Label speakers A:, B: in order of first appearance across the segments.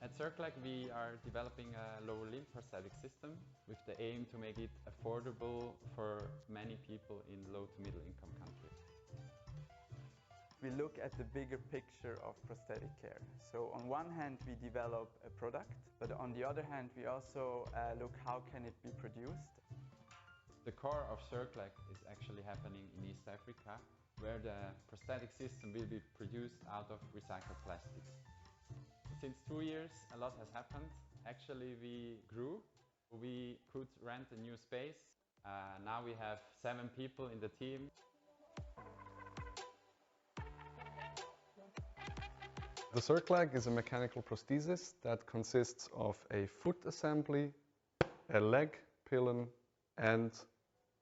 A: At Circlec, we are developing a lower limb prosthetic system with the aim to make it affordable for many people in low to middle income countries.
B: We look at the bigger picture of prosthetic care. So on one hand, we develop a product, but on the other hand, we also look how can it be produced.
A: The core of Circlec is actually happening in East Africa, where the prosthetic system will be produced out of recycled plastics. Since 2 years, a lot has happened. Actually, we grew. We could rent a new space. Now we have 7 people in the team.
C: The Circlec is a mechanical prosthesis that consists of a foot assembly, a leg pillar, and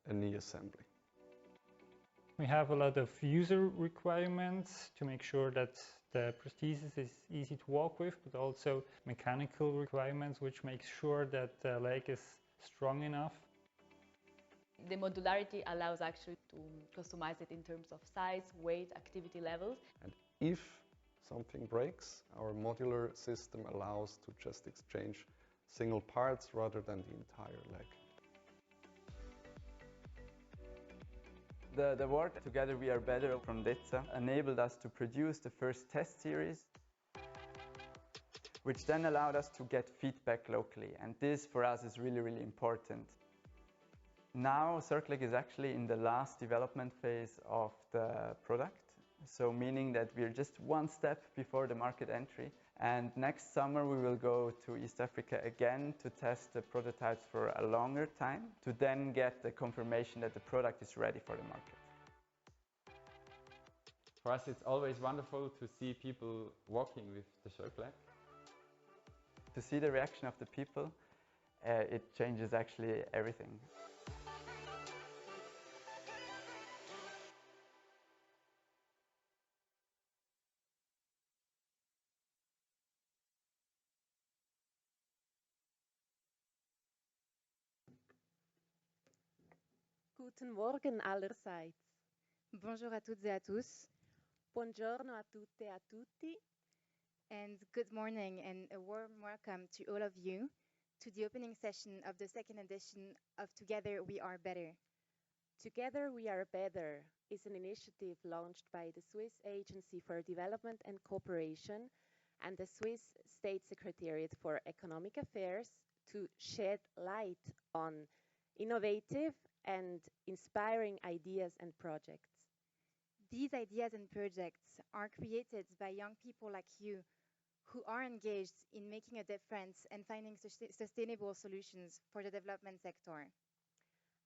C: a knee assembly.
D: We have a lot of user requirements to make sure that the prosthesis is easy to walk with, but also mechanical requirements which make sure that the leg is strong enough.
E: The modularity allows actually to customize it in terms of size, weight, activity levels.
C: And if something breaks, our modular system allows to just exchange single parts rather than the entire leg.
B: The work Together We Are Better from DEZA enabled us to produce the first test series, which then allowed us to get feedback locally. And this for us is really, really important. Now Circlec is actually in the last development phase of the product. So meaning that we're just one step before the market entry. And next summer we will go to East Africa again to test the prototypes for a longer time, to then get the confirmation that the product is ready for the market.
A: For us, it's always wonderful to see people walking with the Circlec.
B: To see the reaction of the people, it changes actually everything.
F: Guten Morgen allerseits.
G: Bonjour à toutes et à tous.
F: Buongiorno a tutte e a tutti.
G: And good morning and a warm welcome to all of you to the opening session of the second edition of Together We Are Better.
F: Together We Are Better is an initiative launched by the Swiss Agency for Development and Cooperation and the Swiss State Secretariat for Economic Affairs to shed light on innovative and inspiring ideas and projects.
G: These ideas and projects are created by young people like you who are engaged in making a difference and finding sustainable solutions for the development sector.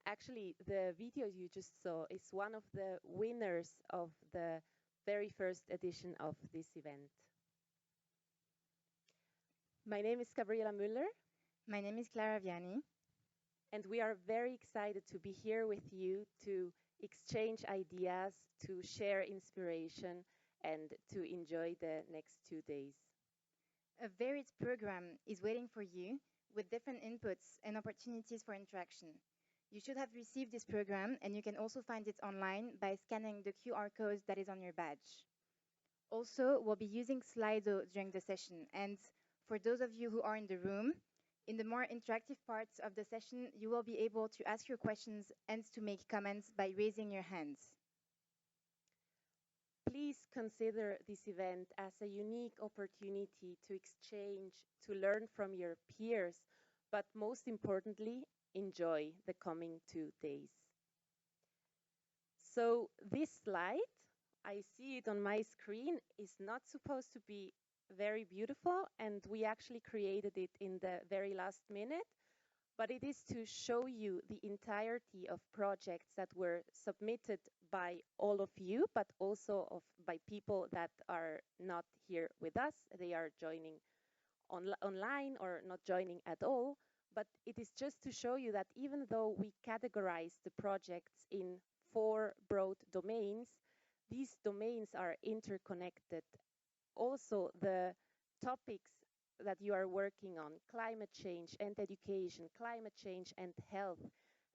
F: Actually, the video you just saw is one of the winners of the very first edition of this event. My name is Gabriela Müller.
G: My name is Clara Viani.
F: And we are very excited to be here with you to exchange ideas, to share inspiration, and to enjoy the next 2 days.
G: A varied program is waiting for you with different inputs and opportunities for interaction. You should have received this program, and you can also find it online by scanning the QR code that is on your badge. Also, we'll be using Slido during the session, and for those of you who are in the room, in the more interactive parts of the session, you will be able to ask your questions and to make comments by raising your hands.
F: Please consider this event as a unique opportunity to exchange, to learn from your peers, but most importantly, enjoy the coming 2 days. So this slide, I see it on my screen, is not supposed to be very beautiful, and we actually created it in the very last minute, but it is to show you the entirety of projects that were submitted by all of you, but also by people that are not here with us. They are joining online or not joining at all, but it is just to show you that even though we categorize the projects in 4 broad domains, these domains are interconnected. Also, the topics that you are working on, climate change and education, climate change and health,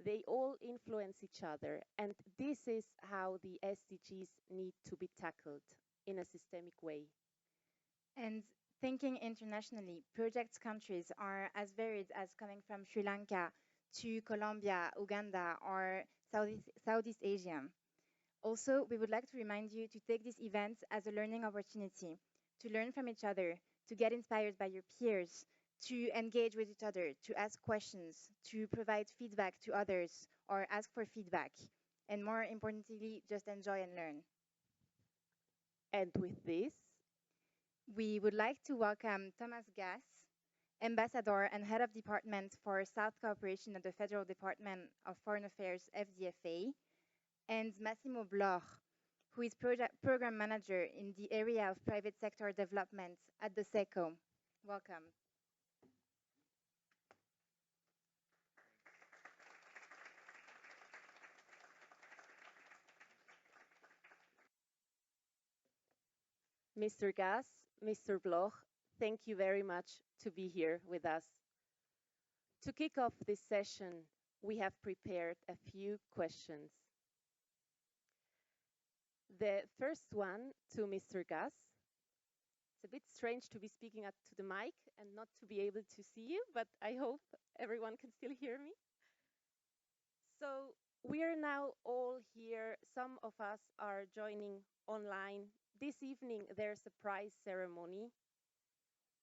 F: they all influence each other. And this is how the SDGs need to be tackled in a systemic way.
G: And Thinking internationally, project countries are as varied as coming from Sri Lanka to Colombia, Uganda, or Southeast Asia. Also, we would like to remind you to take these events as a learning opportunity, to learn from each other, to get inspired by your peers, to engage with each other, to ask questions, to provide feedback to others, or ask for feedback, and more importantly, just enjoy and learn.
F: And with this,
G: we would like to welcome Thomas Gass, Ambassador and Head of Department for South Cooperation at the Federal Department of Foreign Affairs, FDFA, and Massimo Bloch, who is Program Manager in the area of private sector development at the SECO. Welcome.
F: Mr. Gass, Mr. Bloch, thank you very much to be here with us. To kick off this session, we have prepared a few questions. The first one to Mr. Gass. It's a bit strange to be speaking up to the mic and not to be able to see you, but I hope everyone can still hear me. So we are now all here. Some of us are joining online. This evening, there's a prize ceremony.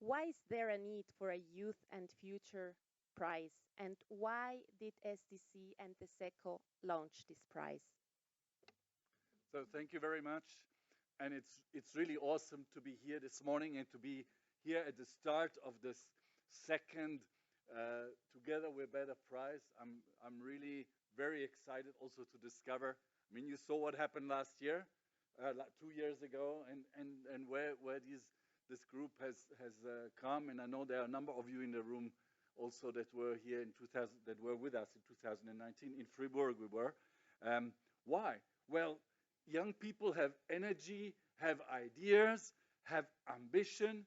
F: Why is there a need for a Youth and Future prize? And why did SDC and the SECO launch this prize?
H: So thank you very much. And it's really awesome to be here this morning and to be here at the start of this second Together We're Better prize. I'm really very excited also to discover. I mean, you saw what happened last year. Like 2 years ago, and where this group has come, and I know there are a number of you in the room also that were here in 2000, that were with us in 2019 in Fribourg. We were. Why? Well, young people have energy, have ideas, have ambition.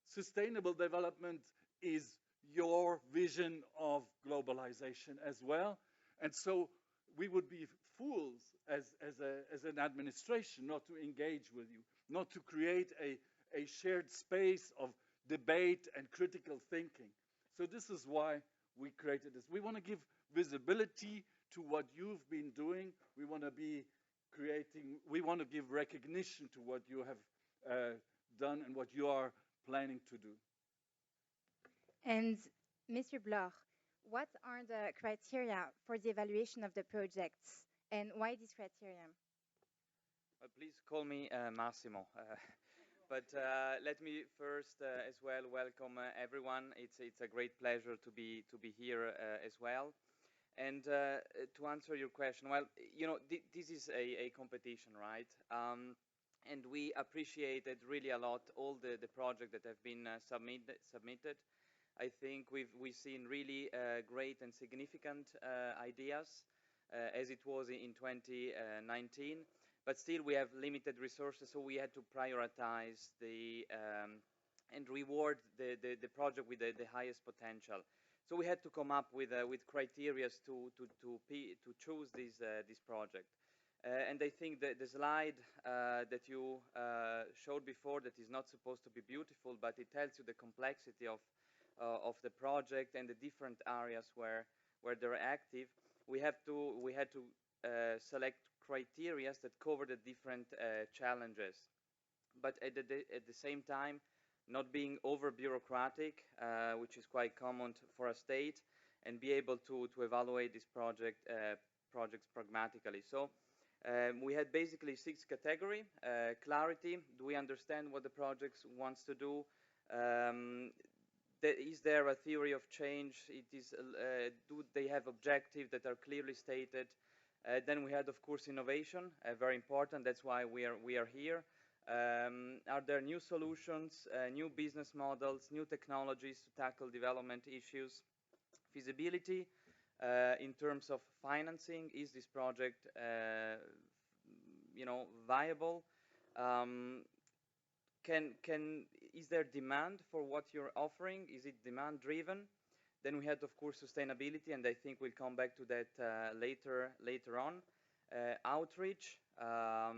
H: Sustainable development is your vision of globalization as well, and so we would be fools as an administration not to engage with you, not to create a shared space of debate and critical thinking. So this is why we created this. We want to give visibility to what you've been doing. We want to be we want to give recognition to what you have done and what you are planning to do.
G: And Mr. Bloch, what are the criteria for the evaluation of the projects, and why these criteria?
I: Please call me Massimo. But let me first as well welcome everyone. It's a great pleasure to be here as well. And to answer your question, well, you know, this is a competition, right? And we appreciated really a lot all the projects that have been submitted. I think we've seen really great and significant ideas as it was in 2019, but still we have limited resources, so we had to prioritize and reward the project with the highest potential. So we had to come up with criteria to choose this project. And I think that the slide that you showed before, that is not supposed to be beautiful, but it tells you the complexity of the project and the different areas where they're active. We had to select criteria that cover the different challenges, but at the same time not being over bureaucratic, which is quite common for a state, and be able to evaluate this projects pragmatically. So we had basically 6 categories. Clarity: do we understand what the project wants to do? Is there a theory of change? Do they have objectives that are clearly stated? Then we had, of course, innovation, very important. That's why we are here. Are there new solutions, new business models, new technologies to tackle development issues? Feasibility in terms of financing. Is this project, viable? Is there demand for what you're offering? Is it demand driven? Then we had, of course, sustainability, and I think we'll come back to that later on. Outreach. I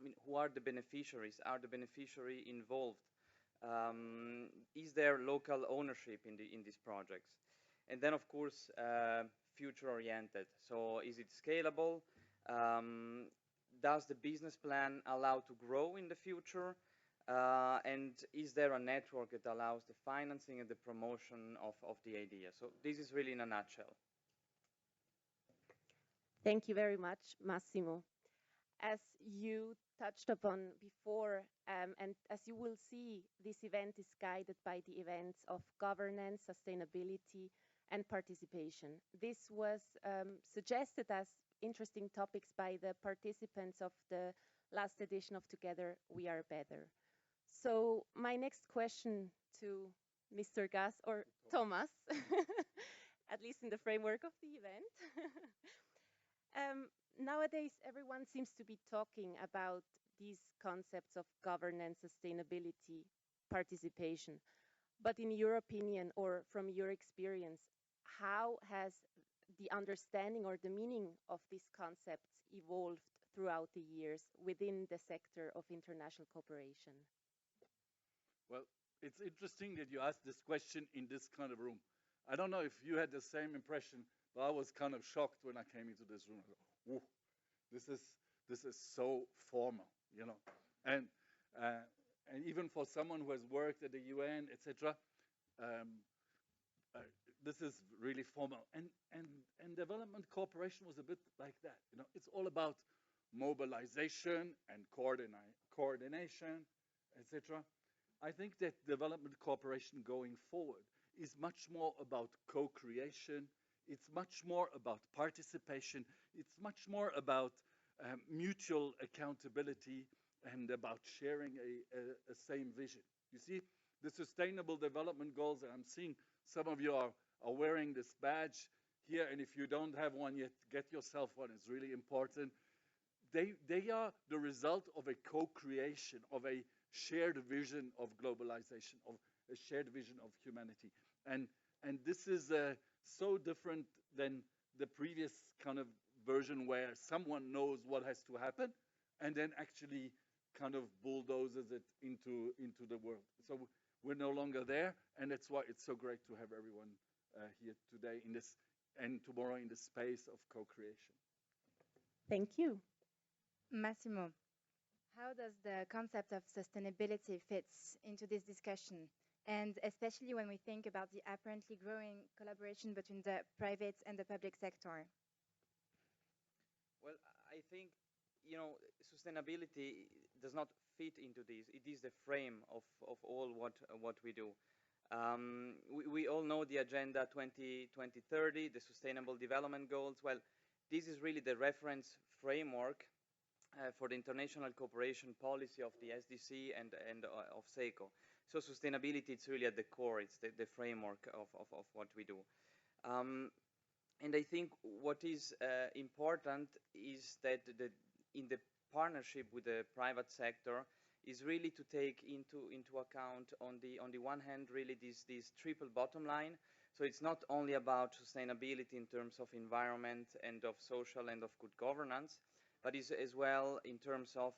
I: mean, who are the beneficiaries? Are the beneficiaries involved? Is there local ownership in these projects? And then, of course, future-oriented. So is it scalable? Does the business plan allow to grow in the future? And is there a network that allows the financing and the promotion of the idea? So this is really in a nutshell.
F: Thank you very much, Massimo. As you touched upon before, and as you will see, this event is guided by the events of governance, sustainability, and participation. This was suggested as interesting topics by the participants of the last edition of Together We Are Better. So my next question to Mr. Gass or Thomas, at least in the framework of the event. Nowadays, everyone seems to be talking about these concepts of governance, sustainability, participation. But in your opinion, or from your experience, how has the understanding or the meaning of these concepts evolved throughout the years within the sector of international cooperation?
H: Well, it's interesting that you asked this question in this kind of room. I don't know if you had the same impression, but I was kind of shocked when I came into this room. I thought, whoa, this is so formal, you know. And even for someone who has worked at the UN, etc., this is really formal. And development cooperation was a bit like that. You know, it's all about mobilization and coordination, etc. I think that development cooperation going forward is much more about co-creation. It's much more about participation. It's much more about mutual accountability and about sharing a same vision. You see, the Sustainable Development Goals, and I'm seeing some of you are wearing this badge here, and if you don't have one yet, get yourself one. It's really important. They are the result of a co-creation, of a shared vision of globalization, of a shared vision of humanity. And this is so different than the previous kind of version where someone knows what has to happen and then actually kind of bulldozes it into the world. So we're no longer there, and that's why it's so great to have everyone here today in this and tomorrow in the space of co-creation.
F: Thank you.
G: Massimo, how does the concept of sustainability fits into this discussion? And especially when we think about the apparently growing collaboration between the private and the public sector.
I: Well, I think, you know, sustainability does not fit into this. It is the frame of all what we do. We all know the Agenda 2030, the Sustainable Development Goals. Well, this is really the reference framework for the international cooperation policy of the SDC and of SECO. So sustainability, it's really at the core. It's the framework of what we do. And I think what is important is that in the partnership with the private sector is really to take into account on the one hand really this triple bottom line. So it's not only about sustainability in terms of environment and of social and of good governance, but is as well in terms of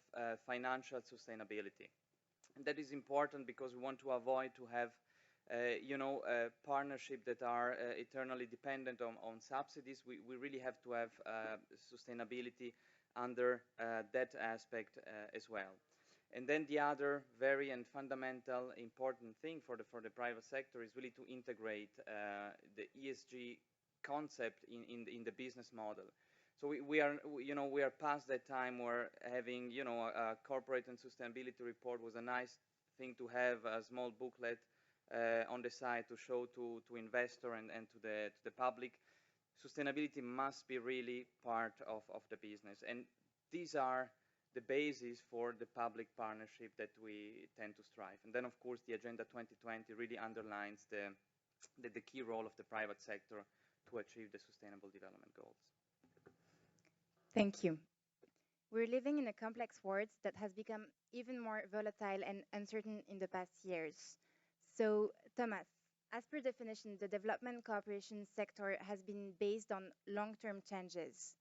I: financial sustainability. And that is important because we want to avoid to have partnership that are eternally dependent on subsidies. We really have to have sustainability under that aspect as well. And then the other very and fundamental important thing for the private sector is really to integrate the ESG concept in the business model. So we are past that time where having a corporate and sustainability report was a nice thing to have, a small booklet on the side to show to investor and to the public. Sustainability must be really part of the business, and these are the basis for the public partnership that we tend to strive. And then, of course, the Agenda 2020 really underlines the key role of the private sector to achieve the Sustainable Development Goals.
G: Thank you. We're living in a complex world that has become even more volatile and uncertain in the past years. So, Thomas, as per definition, the development cooperation sector has been based on long-term changes.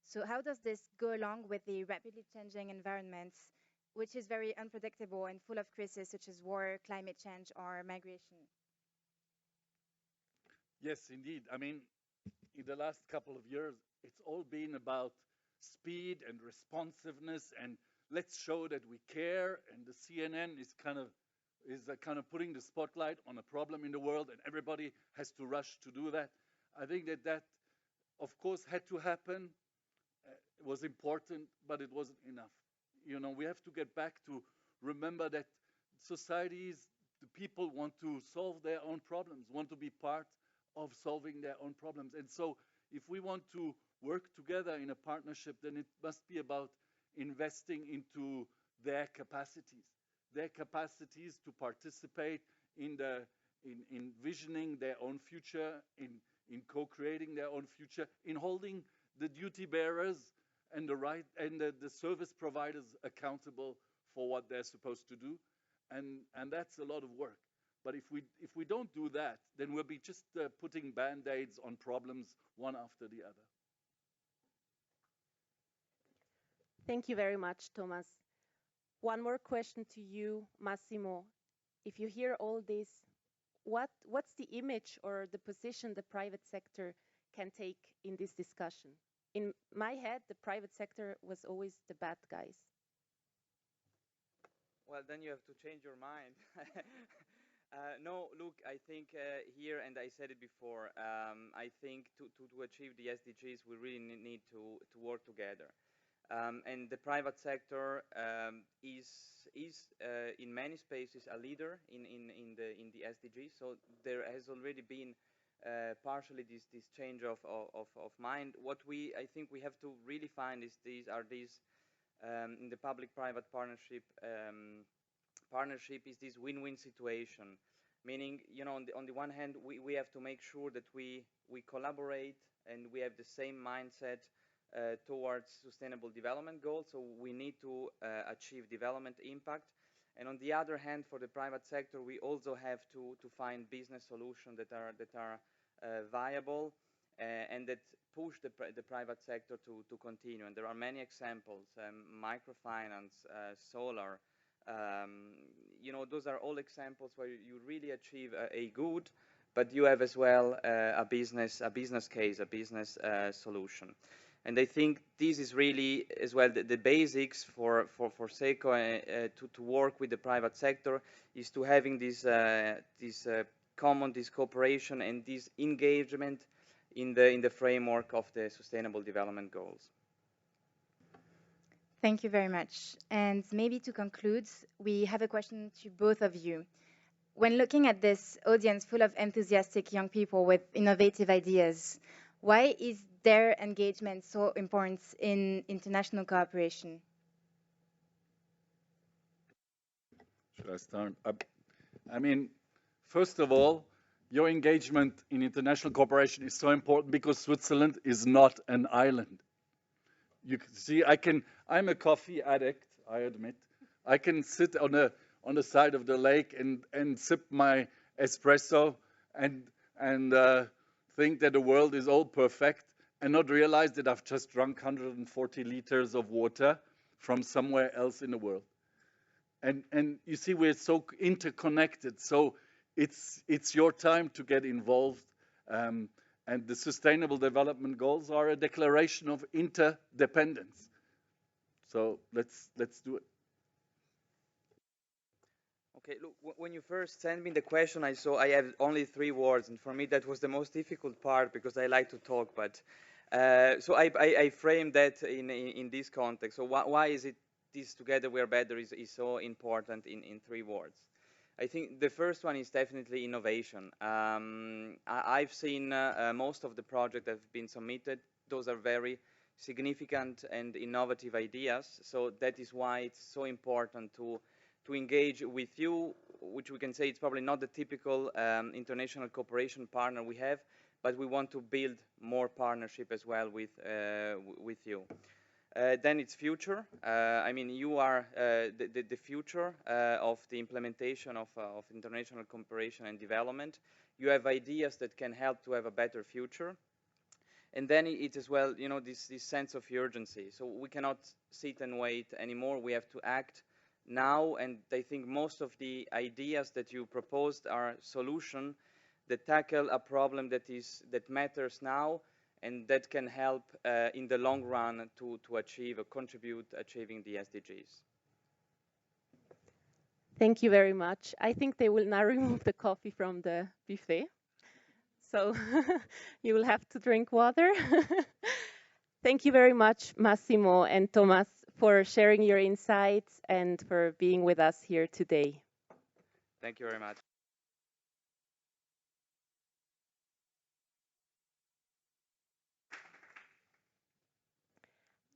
G: So how does this go along with the rapidly changing environments which is very unpredictable and full of crises such as war, climate change, or migration.
H: Yes, indeed. I mean, in the last couple of years, it's all been about speed and responsiveness, and let's show that we care. And the CNN is kind of putting the spotlight on a problem in the world, and everybody has to rush to do that. I think that of course had to happen. It was important, but it wasn't enough. You know, we have to get back to remember that societies, the people want to solve their own problems, want to be part of solving their own problems. And so if we want to work together in a partnership, then it must be about investing into their capacities to participate in visioning their own future, in co-creating their own future, in holding the duty bearers and the service providers accountable for what they're supposed to do. And that's a lot of work. But if we don't do that, then we'll be just putting band-aids on problems one after the other.
F: Thank you very much, Thomas. One more question to you, Massimo. If you hear all this, what's the image or the position the private sector can take in this discussion? In my head, the private sector was always the bad guys.
I: Well, then you have to change your mind. No, look, I think here, and I said it before, I think to achieve the SDGs, we really need to work together. And the private sector is in many spaces a leader in the SDGs. So there has already been partially this change of mind. What I think we have to really find is these in the public-private partnership is this win-win situation, meaning, you know, on the one hand, we have to make sure that we collaborate and we have the same mindset towards sustainable development goals. So we need to achieve development impact. And on the other hand, for the private sector, we also have to find business solutions that are viable and that push the private sector to continue. And there are many examples: microfinance, solar. You know, those are all examples where you really achieve a good, but you have as well a business case, a business solution. And I think this is really as well the basics for SECO to work with the private sector, is to having this cooperation and this engagement in the framework of the Sustainable Development Goals.
G: Thank you very much. And maybe to conclude, we have a question to both of you. When looking at this audience full of enthusiastic young people with innovative ideas, why is their engagement so important in international cooperation?
H: Should I start? I mean, first of all, your engagement in international cooperation is so important because Switzerland is not an island. You can see, I'm a coffee addict, I admit. I can sit on the side of the lake and sip my espresso and think that the world is all perfect and not realize that I've just drunk 140 liters of water from somewhere else in the world. And you see, we're so interconnected. So it's your time to get involved. And the Sustainable Development Goals are a declaration of interdependence. So let's do it.
I: Okay, look, when you first sent me the question, I saw I had only 3 words, and for me that was the most difficult part because I like to talk. But so I framed that in this context. So why is it this Together We Are Better is so important in 3 words? I think the first one is definitely innovation. I've seen most of the projects that have been submitted. Those are very significant and innovative ideas. So that is why it's so important to engage with you, which we can say it's probably not the typical international cooperation partner we have, but we want to build more partnership as well with you. Then it's future. I mean, you are the future of the implementation of international cooperation and development. You have ideas that can help to have a better future. And then it as well, you know, this sense of urgency. So we cannot sit and wait anymore. We have to act now, and I think most of the ideas that you proposed are solutions that tackle a problem that matters now and that can help in the long run to achieve or contribute achieving the SDGs.
F: Thank you very much. I think they will now remove the coffee from the buffet. So you will have to drink water. Thank you very much, Massimo and Thomas, for sharing your insights and for being with us here today.
I: Thank you very much.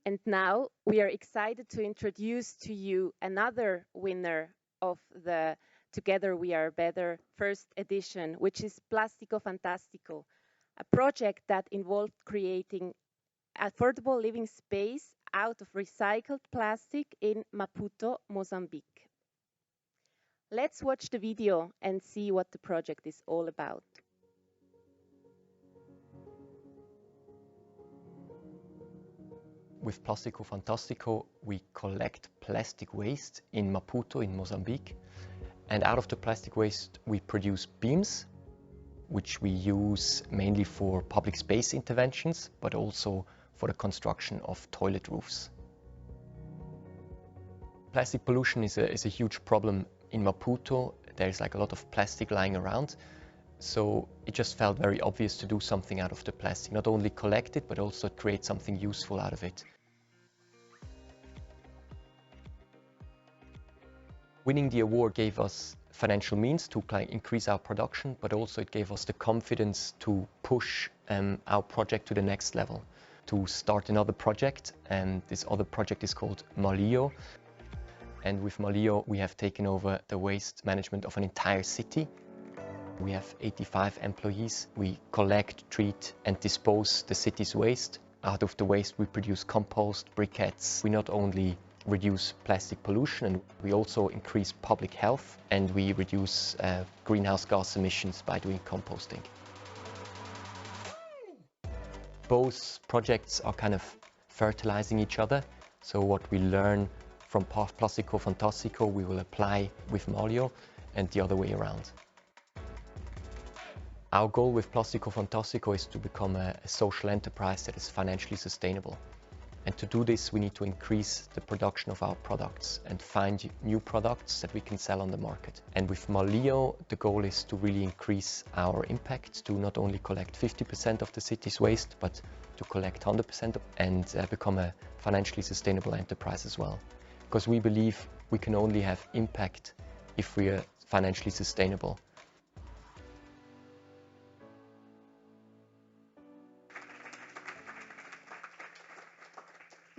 F: And now we are excited to introduce to you another winner of the Together We Are Better first edition, which is Plastico Fantastico, a project that involved creating affordable living space out of recycled plastic in Maputo, Mozambique. Let's watch the video and see what the project is all about.
J: With Plastico Fantastico, we collect plastic waste in Maputo in Mozambique. And out of the plastic waste, we produce beams, which we use mainly for public space interventions, but also for the construction of toilet roofs. Plastic pollution is a huge problem in Maputo. There's like a lot of plastic lying around. So it just felt very obvious to do something out of the plastic, not only collect it, but also create something useful out of it. Winning the award gave us financial means to increase our production, but also it gave us the confidence to push our project to the next level, to start another project. And this other project is called Malio. And with Malio, we have taken over the waste management of an entire city. We have 85 employees. We collect, treat, and dispose the city's waste. Out of the waste, we produce compost, briquettes. We not only reduce plastic pollution, and we also increase public health, and we reduce greenhouse gas emissions by doing composting. Both projects are kind of fertilizing each other. So what we learn from Plastico Fantastico, we will apply with Malio, and the other way around. Our goal with Plastico Fantastico is to become a social enterprise that is financially sustainable. And to do this, we need to increase the production of our products and find new products that we can sell on the market. And with Malio, the goal is to really increase our impact, to not only collect 50% of the city's waste, but to collect 100% and become a financially sustainable enterprise as well. Because we believe we can only have impact if we are financially sustainable.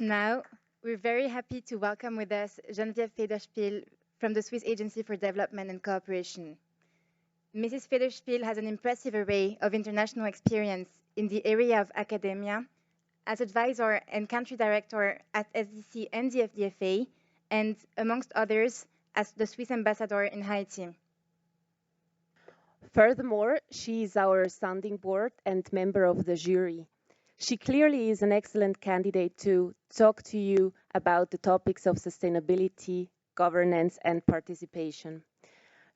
G: Now, we're very happy to welcome with us Geneviève Federspiel from the Swiss Agency for Development and Cooperation. Mrs. Federspiel has an impressive array of international experience in the area of academia, as advisor and country director at SDC and the FDFA, and amongst others, as the Swiss ambassador in Haiti.
F: Furthermore, she is our sounding board and member of the jury. She clearly is an excellent candidate to talk to you about the topics of sustainability, governance, and participation.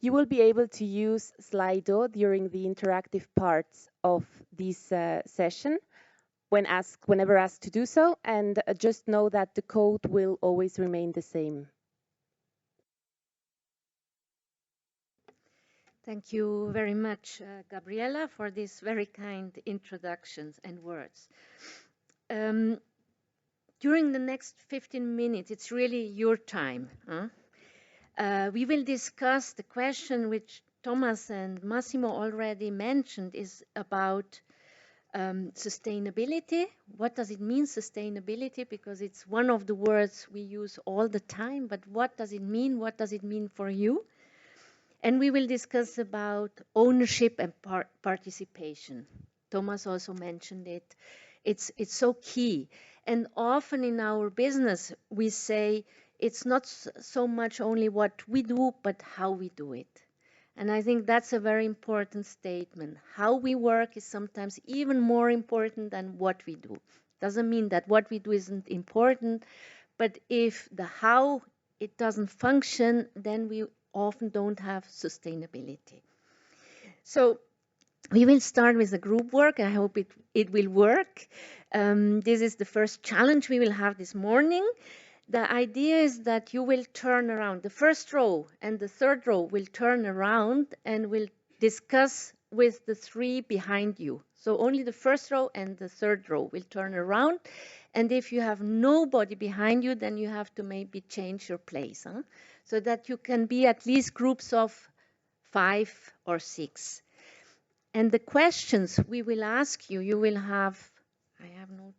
F: You will be able to use Slido during the interactive parts of this session whenever asked to do so, and just know that the code will always remain the same.
K: Thank you very much, Gabriela, for these very kind introductions and words. During the next 15 minutes, it's really your time. We will discuss the question which Thomas and Massimo already mentioned, is about sustainability. What does it mean, sustainability? Because it's one of the words we use all the time, but what does it mean? What does it mean for you? And we will discuss about ownership and participation. Thomas also mentioned it. It's so key. And often in our business, we say it's not so much only what we do, but how we do it. And I think that's a very important statement. How we work is sometimes even more important than what we do. Doesn't mean that what we do isn't important, but if the how it doesn't function, then we often don't have sustainability. So we will start with the group work. I hope it will work. This is the first challenge we will have this morning. The idea is that you will turn around. The first row and the third row will turn around and will discuss with the three behind you. So only the first row and the third row will turn around. And if you have nobody behind you, then you have to maybe change your place, so that you can be at least groups of 5 or 6. And the questions we will ask you, you will have, I have no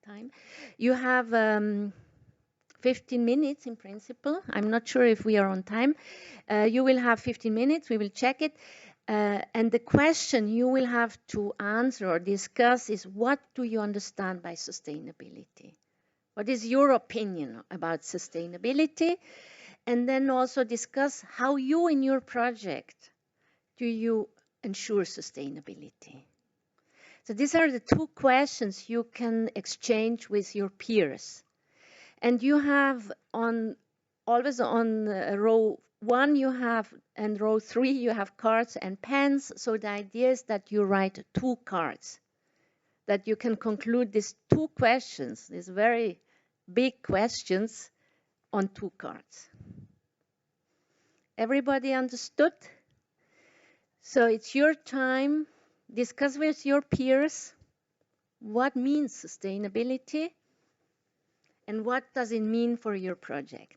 K: time. You have 15 minutes in principle. I'm not sure if we are on time. You will have 15 minutes. We will check it. And the question you will have to answer or discuss is, what do you understand by sustainability? What is your opinion about sustainability? And then also discuss how you in your project do you ensure sustainability. So these are the 2 questions you can exchange with your peers. And you have always on row 1 you have, and row 3 you have cards and pens. So the idea is that you write 2 cards, that you can conclude these 2 questions, these very big questions, on 2 cards. Everybody understood? So it's your time. Discuss with your peers what means sustainability and what does it mean for your project.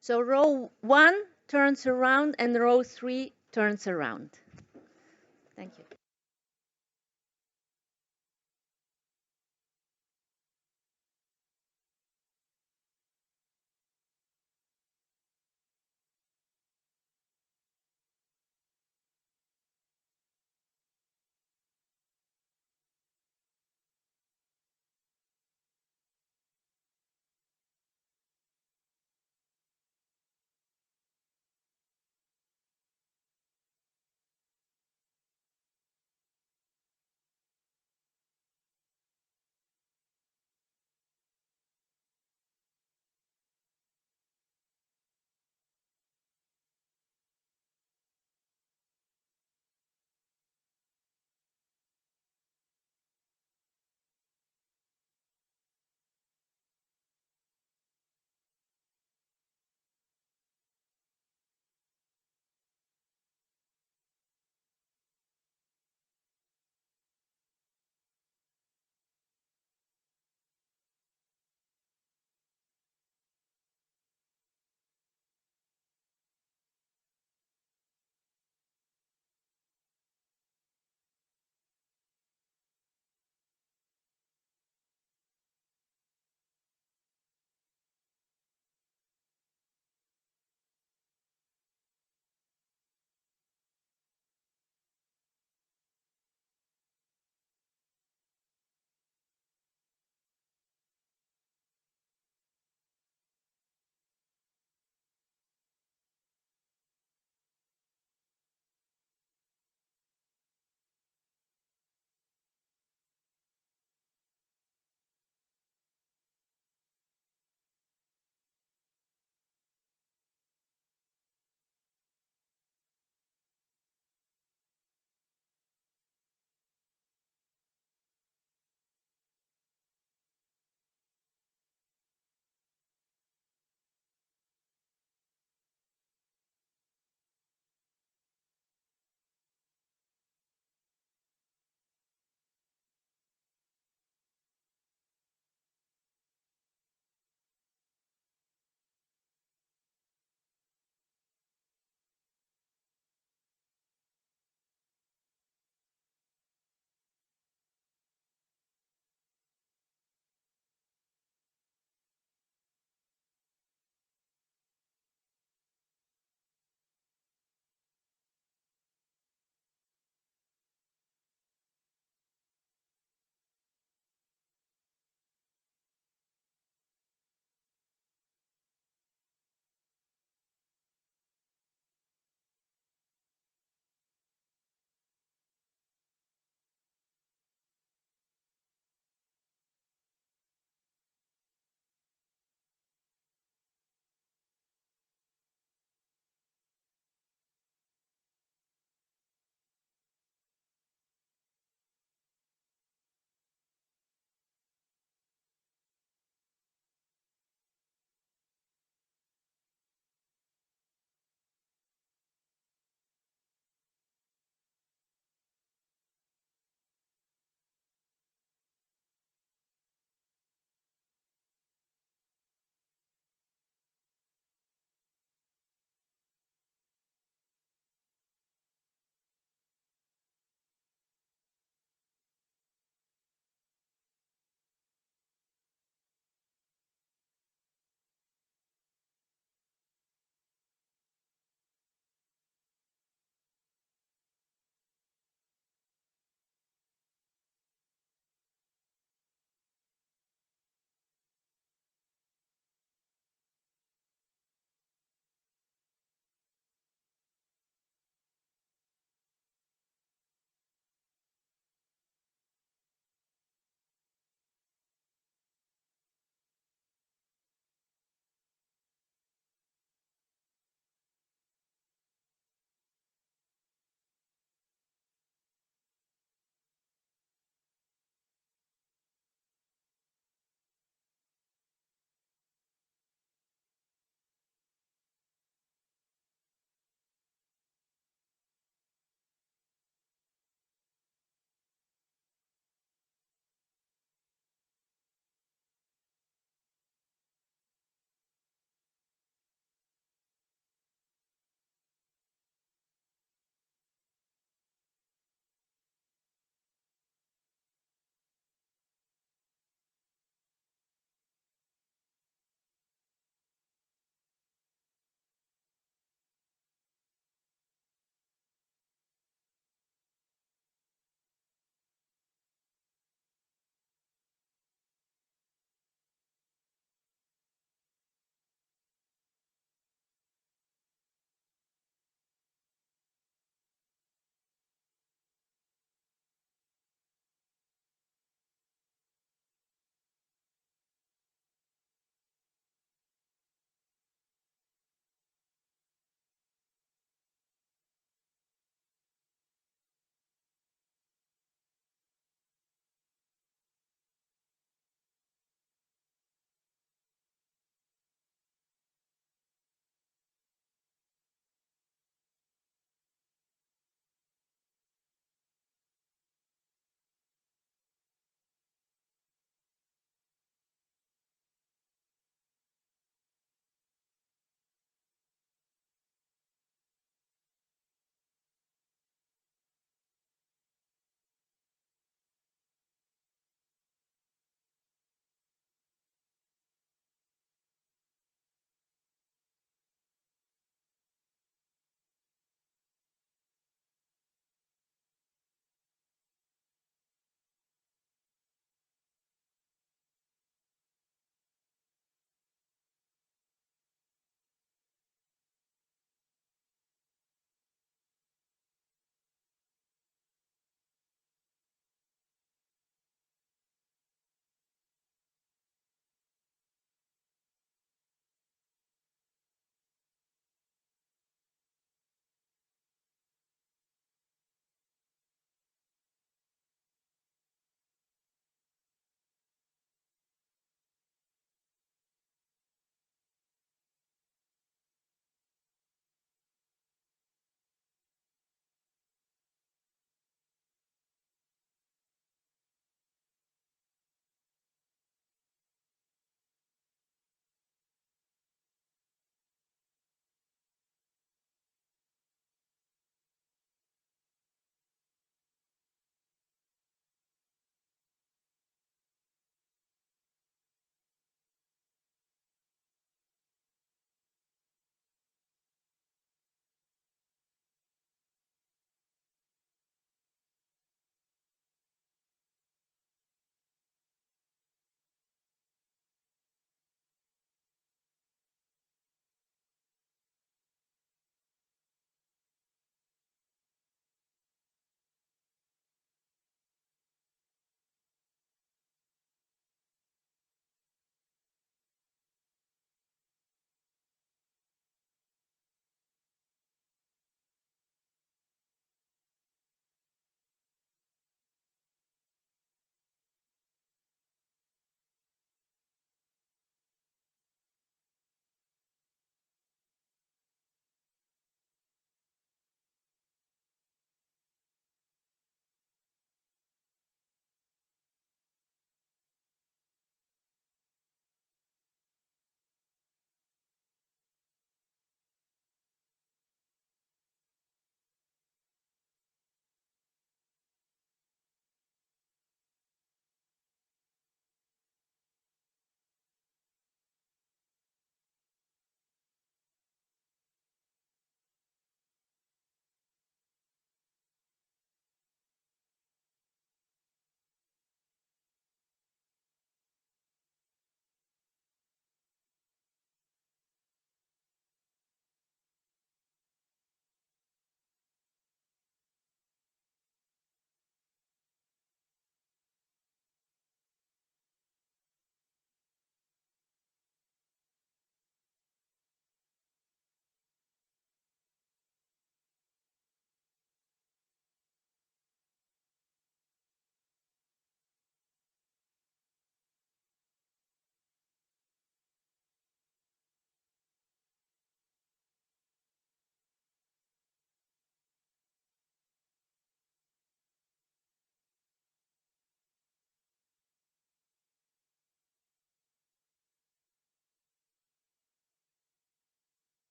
K: So row 1 turns around and row 3 turns around. Thank you.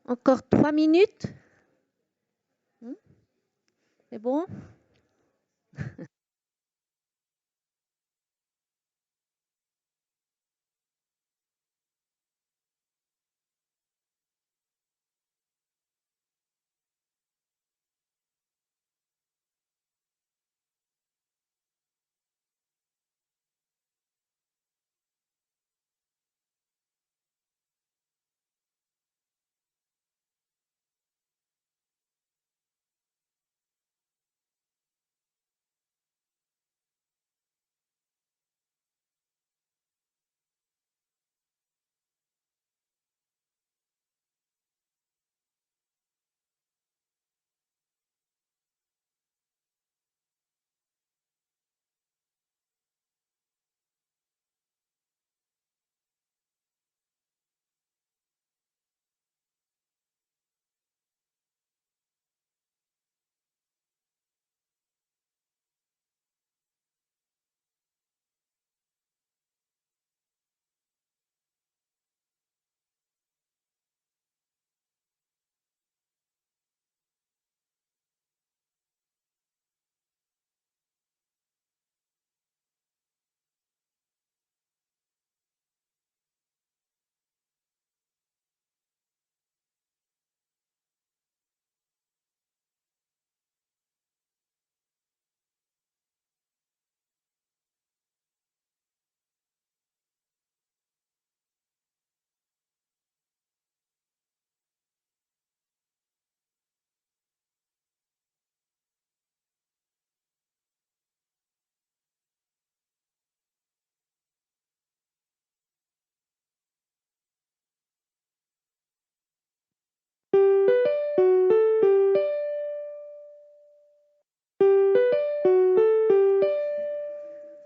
K: Encore 3 minutes. C'est bon?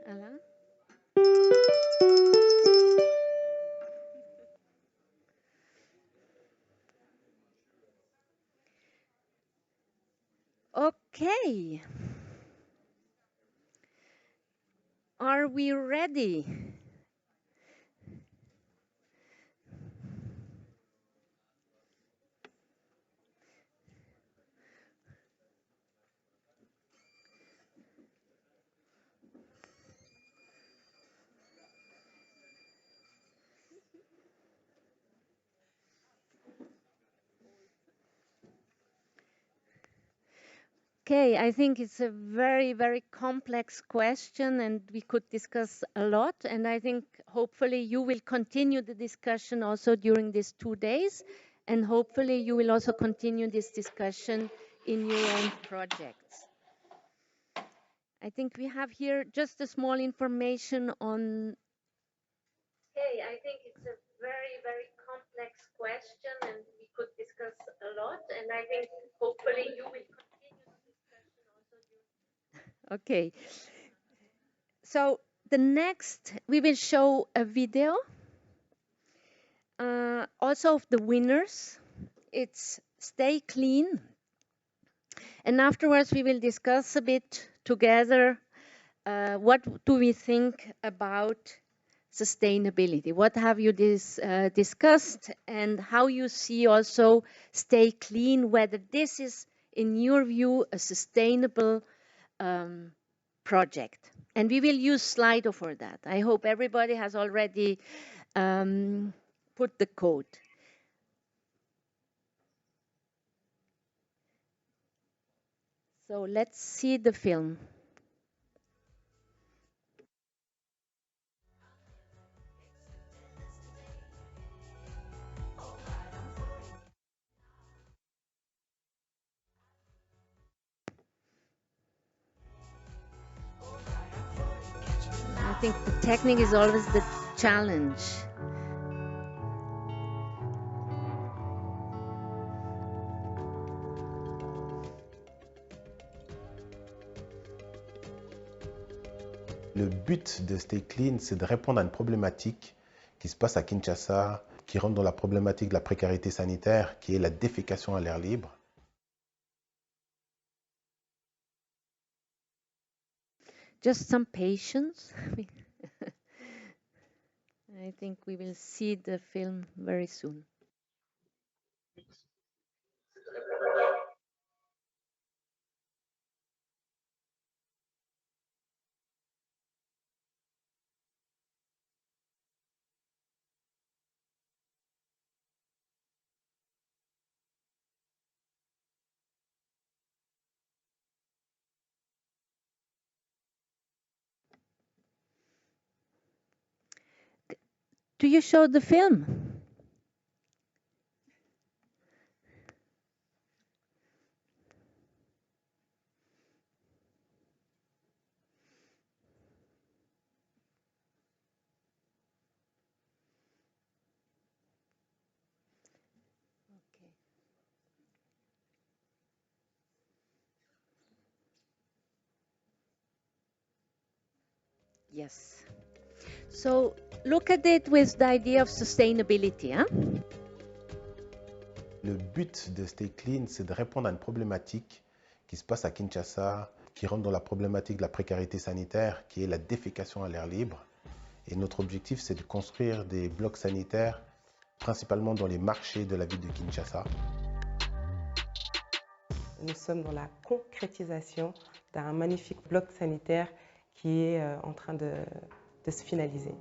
K: Alain? Okay. Are we ready? Okay, I think it's a very, very complex question and we could discuss a lot. And I think hopefully you will continue the discussion also during these 2 days. And hopefully you will also continue this discussion in your own projects. I think we have here just a small information on. Okay, I think it's a very, very complex question and we could discuss a lot. And I think hopefully you will continue the discussion also during. Okay. So the next, we will show a video also of the winners. It's Stay Clean. And afterwards, we will discuss a bit together what do we think about sustainability? What have you discussed and how you see also Stay Clean, whether this is, in your view, a sustainable project. And we will use Slido for that. I hope everybody has already put the code. So let's see the film. I think the technique is always the challenge.
L: Le but de Stay Clean, c'est de répondre à une problématique qui se passe à Kinshasa, qui rentre dans la problématique de la précarité sanitaire, qui est la défécation à l'air libre.
K: Just some patience. I think we will see the film very soon. Do you show the film? Yes. So look at it with the idea of sustainability. Hein?
L: Le but de Stay Clean, c'est de répondre à une problématique qui se passe à Kinshasa, qui rentre dans la problématique de la précarité sanitaire, qui est la défécation à l'air libre. Et notre objectif, c'est de construire des blocs sanitaires, principalement dans les marchés de la ville de Kinshasa.
M: Nous sommes dans la concrétisation d'un magnifique bloc sanitaire qui est en train de se finaliser.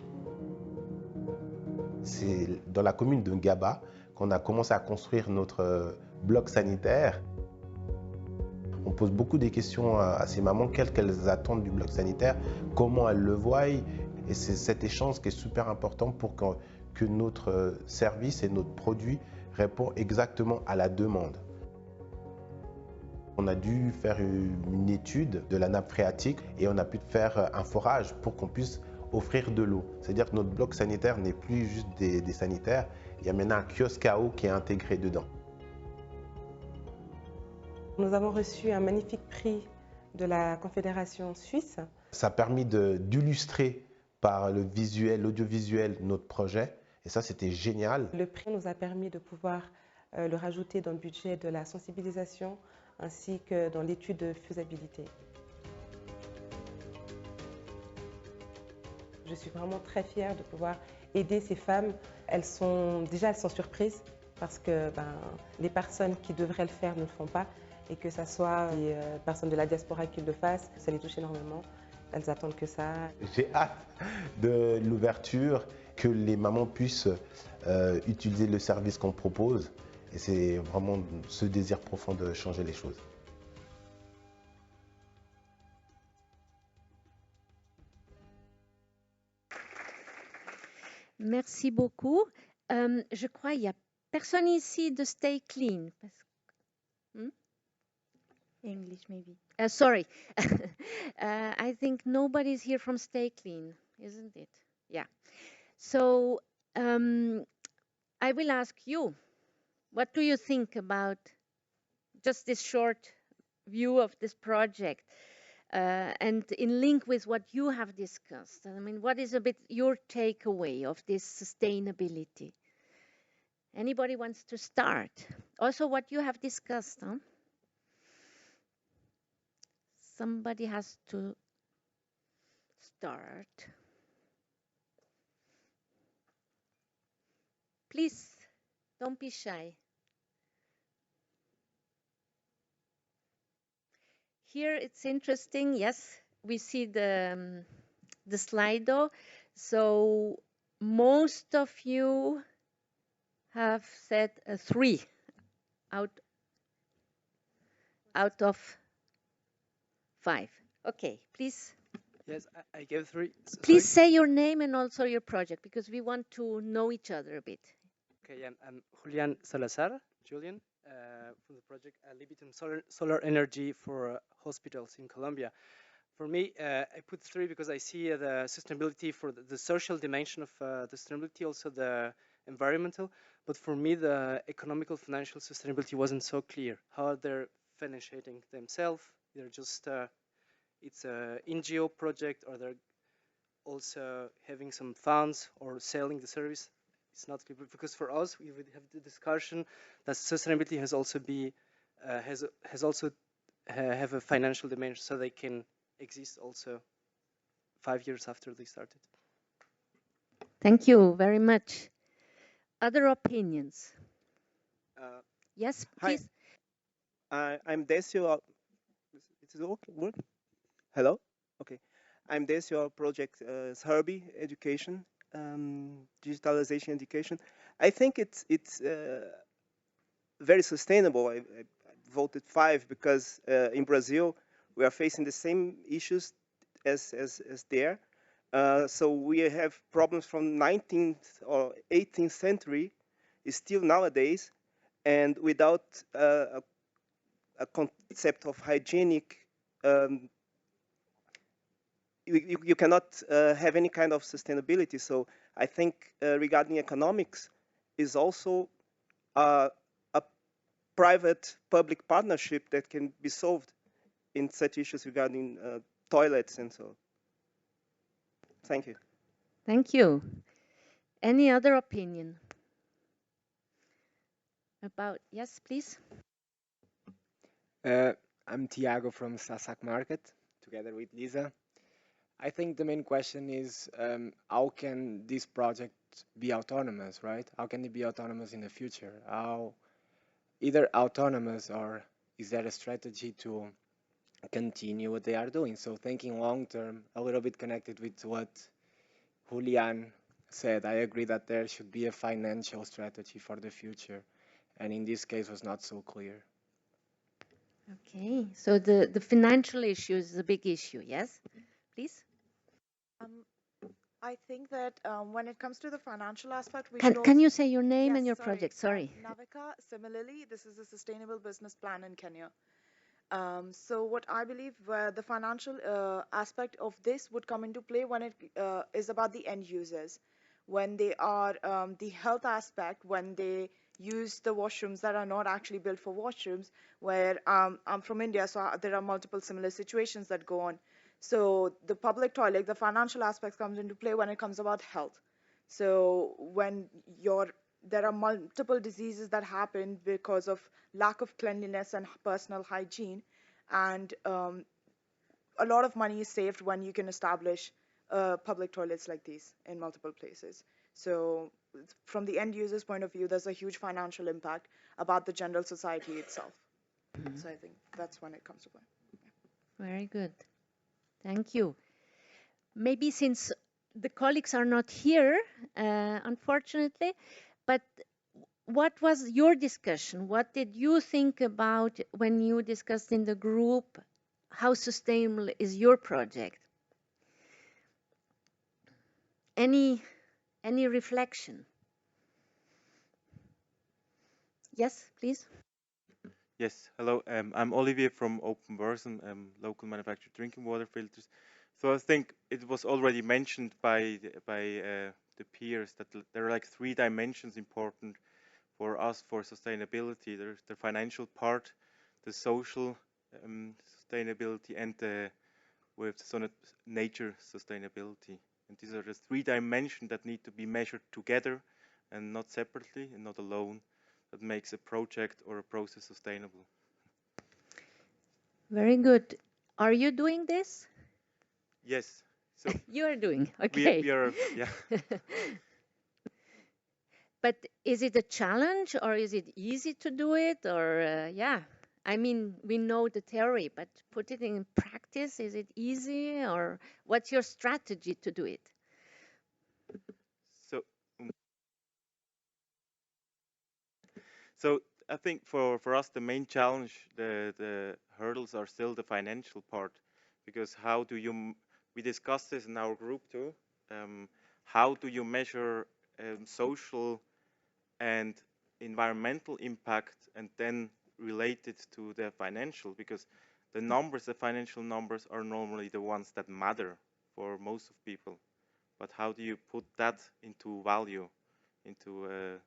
L: C'est dans la commune de Ngaba qu'on a commencé à construire notre bloc sanitaire. On pose beaucoup de questions à ces mamans, quelles qu'elles attendent du bloc sanitaire, comment elles le voient. Et c'est cet échange qui est super important pour que notre service et notre produit répondent exactement à la demande. On a dû faire une étude de la nappe phréatique et on a pu faire un forage pour qu'on puisse offrir de l'eau. C'est-à-dire que notre bloc sanitaire n'est plus juste des sanitaires, il y a maintenant un kiosque à eau qui est intégré dedans.
M: Nous avons reçu un magnifique prix de la Confédération suisse.
L: Ça a permis d'illustrer par le visuel, l'audiovisuel, notre projet. Et ça, c'était génial.
M: Le prix nous a permis de pouvoir le rajouter dans le budget de la sensibilisation ainsi que dans l'étude de faisabilité. Je suis vraiment très fière de pouvoir aider ces femmes. Elles sont surprises parce que les personnes qui devraient le faire ne le font pas et que ce soit les personnes de la diaspora qui le fassent, ça les touche énormément. Elles attendent que ça.
L: J'ai hâte de l'ouverture, que les mamans puissent utiliser le service qu'on propose. Et c'est vraiment ce désir profond de changer les choses.
K: Merci beaucoup. Je crois qu'il n'y a personne ici de Stay Clean.
G: English, maybe.
K: Sorry. I think nobody's here from Stay Clean, isn't it? Yeah. So I will ask you, what do you think about just this short view of this project and in link with what you have discussed? I mean, what is a bit your takeaway of this sustainability? Anybody wants to start? Also, what you have discussed, huh? Somebody has to start. Please, don't be shy. Here it's interesting. Yes, we see the Slido. So most of you have said 3 out of 5. Okay, please.
N: Yes, I gave 3.
K: Please say your name and also your project because we want to know each other a bit.
N: Okay, I'm Julian Salazar, Julian, from the project Libitum Solar Energy for Hospitals in Colombia. For me, I put 3 because I see the sustainability for the social dimension of the sustainability, also the environmental. But for me, the economical, financial sustainability wasn't so clear. How they're financing themselves. They're just, it's a NGO project, or they're also having some funds or selling the service. It's not clear, because for us, we would have the discussion that sustainability has also have a financial dimension, so they can exist also 5 years after they started.
K: Thank you very much. Other opinions? Yes, please.
O: Hi, I'm Decio. Is it okay? Hello? Okay. I'm Decio, project Herbie Education, digitalization education. I think it's very sustainable. I voted 5 because in Brazil we are facing the same issues as there, So we have problems from 19th or 18th century, is still nowadays, and without a concept of hygienic, you cannot have any kind of sustainability. So I think regarding economics is also a private-public partnership that can be solved in such issues regarding toilets and so on. Thank you.
K: Thank you. Any other opinion? About, yes, please.
P: I'm Tiago from Sasak Market, together with Lisa. I think the main question is how can this project be autonomous, right? How can it be autonomous in the future? How either autonomous, or is there a strategy to continue what they are doing? So thinking long term, a little bit connected with what Julian said, I agree that there should be a financial strategy for the future, and in this case was not so clear.
K: Okay, so the financial issue is a big issue, yes? Please?
Q: I think that when it comes to the financial aspect, we
K: Can you say your name and your project? Sorry.
Q: Navika, similarly, this is a sustainable business plan in Kenya. So what I believe the financial aspect of this would come into play when it is about the end users. When they are the health aspect, when they use the washrooms that are not actually built for washrooms, where I'm from India, so there are multiple similar situations that go on. So the public toilet, the financial aspect comes into play when it comes about health. So when there are multiple diseases that happen because of lack of cleanliness and personal hygiene, and a lot of money is saved when you can establish public toilets like these in multiple places. So from the end user's point of view, there's a huge financial impact about the general society itself. So I think that's when it comes to play.
K: Very good. Thank you. Maybe since the colleagues are not here, unfortunately, but what was your discussion? What did you think about when you discussed in the group? How sustainable is your project? Any reflection? Yes, please.
R: Yes, hello. I'm Olivier from Open Börsen, local manufactured drinking water filters. So I think it was already mentioned by the peers that there are like 3 dimensions important for us for sustainability. There's the financial part, the social sustainability, and with nature sustainability. And these are the 3 dimensions that need to be measured together and not separately and not alone. That makes a project or a process sustainable.
K: Very good. Are you doing this?
R: Yes. So
K: you are doing, okay.
R: We are, yeah.
K: But is it a challenge, or is it easy to do it, or yeah? I mean, we know the theory, but put it in practice, is it easy, or what's your strategy to do it?
R: So I think for us, the main challenge, the hurdles are still the financial part, because how do you, we discussed this in our group too, how do you measure social and environmental impact and then relate it to the financial, because the numbers, the financial numbers are normally the ones that matter for most of people. But how do you put that into value, into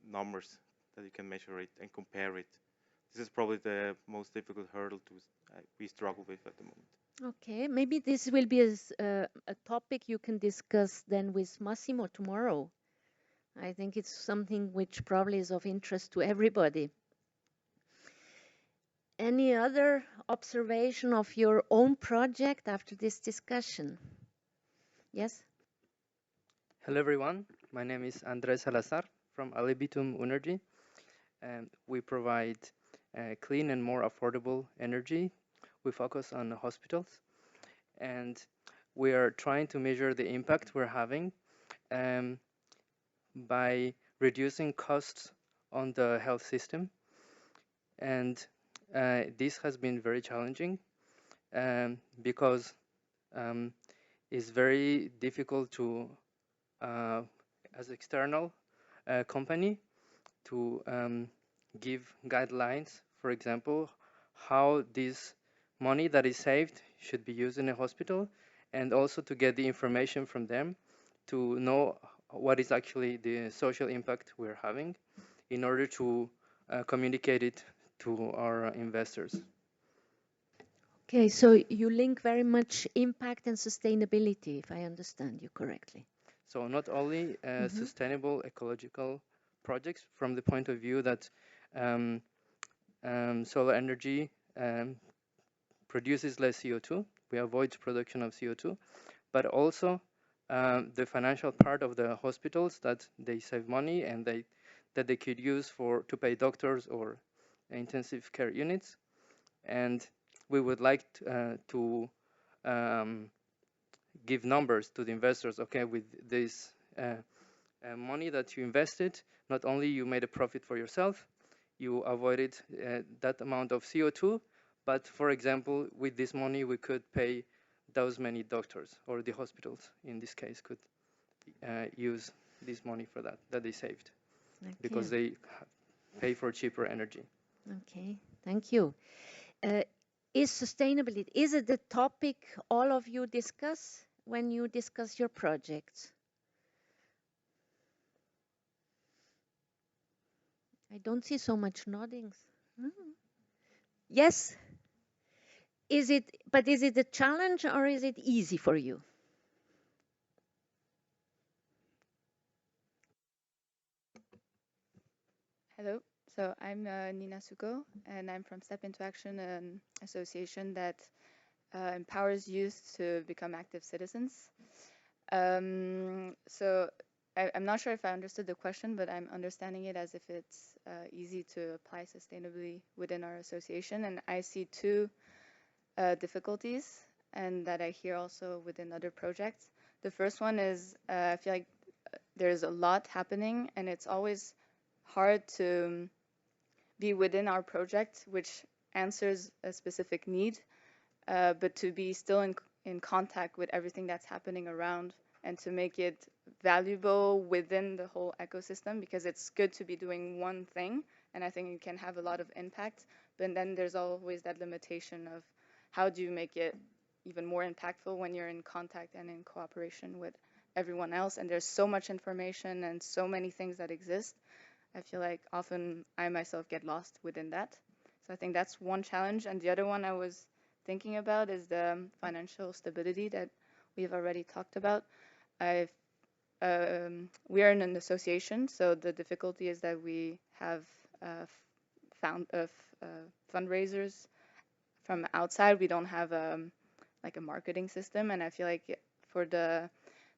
R: numbers that you can measure it and compare it? This is probably the most difficult hurdle we struggle with at the moment.
K: Okay, maybe this will be a topic you can discuss then with Massimo tomorrow. I think it's something which probably is of interest to everybody. Any other observation of your own project after this discussion? Yes?
S: Hello everyone, my name is Andres Salazar from Alibitum Energy. We provide clean and more affordable energy. We focus on hospitals, and we are trying to measure the impact we're having by reducing costs on the health system. And this has been very challenging because it's very difficult to, as external company, to give guidelines, for example, how this money that is saved should be used in a hospital, and also to get the information from them to know what is actually the social impact we're having in order to communicate it to our investors.
K: Okay, so you link very much impact and sustainability, if I understand you correctly.
S: So not only sustainable ecological projects from the point of view that solar energy produces less CO2, we avoid production of CO2, but also the financial part of the hospitals, that they save money and that they could use to pay doctors or intensive care units. And we would like to give numbers to the investors. Okay, with this money that you invested, not only you made a profit for yourself, you avoided that amount of CO2, but for example, with this money we could pay those many doctors, or the hospitals in this case could use this money for that they saved, because they pay for cheaper energy.
K: Okay, thank you. Is sustainability, is it the topic all of you discuss when you discuss your projects? I don't see so much noddings. Yes. But is it a challenge or is it easy for you?
E: Hello, so I'm Nina Suko, and I'm from Step Into Action, an association that empowers youth to become active citizens. So I'm not sure if I understood the question, but I'm understanding it as if it's easy to apply sustainably within our association. And I see two difficulties, and that I hear also within other projects. The first one is I feel like there's a lot happening, and it's always hard to be within our project, which answers a specific need, but to be still in contact with everything that's happening around, and to make it valuable within the whole ecosystem, because it's good to be doing one thing, and I think it can have a lot of impact, but then there's always that limitation of how do you make it even more impactful when you're in contact and in cooperation with everyone else, and there's so much information and so many things that exist. I feel like often I myself get lost within that. So I think that's one challenge, and the other one I was thinking about is the financial stability that we've already talked about. We are in an association, so the difficulty is that we have fundraisers from outside. We don't have like a marketing system, and I feel like for the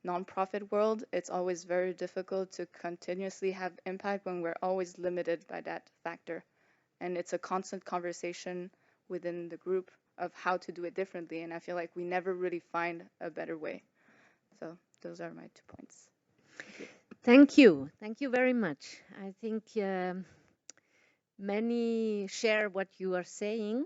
E: nonprofit world, it's always very difficult to continuously have impact when we're always limited by that factor. And it's a constant conversation within the group of how to do it differently, and I feel like we never really find a better way. So those are my 2 points.
K: Thank you. Thank you very much. I think many share what you are saying.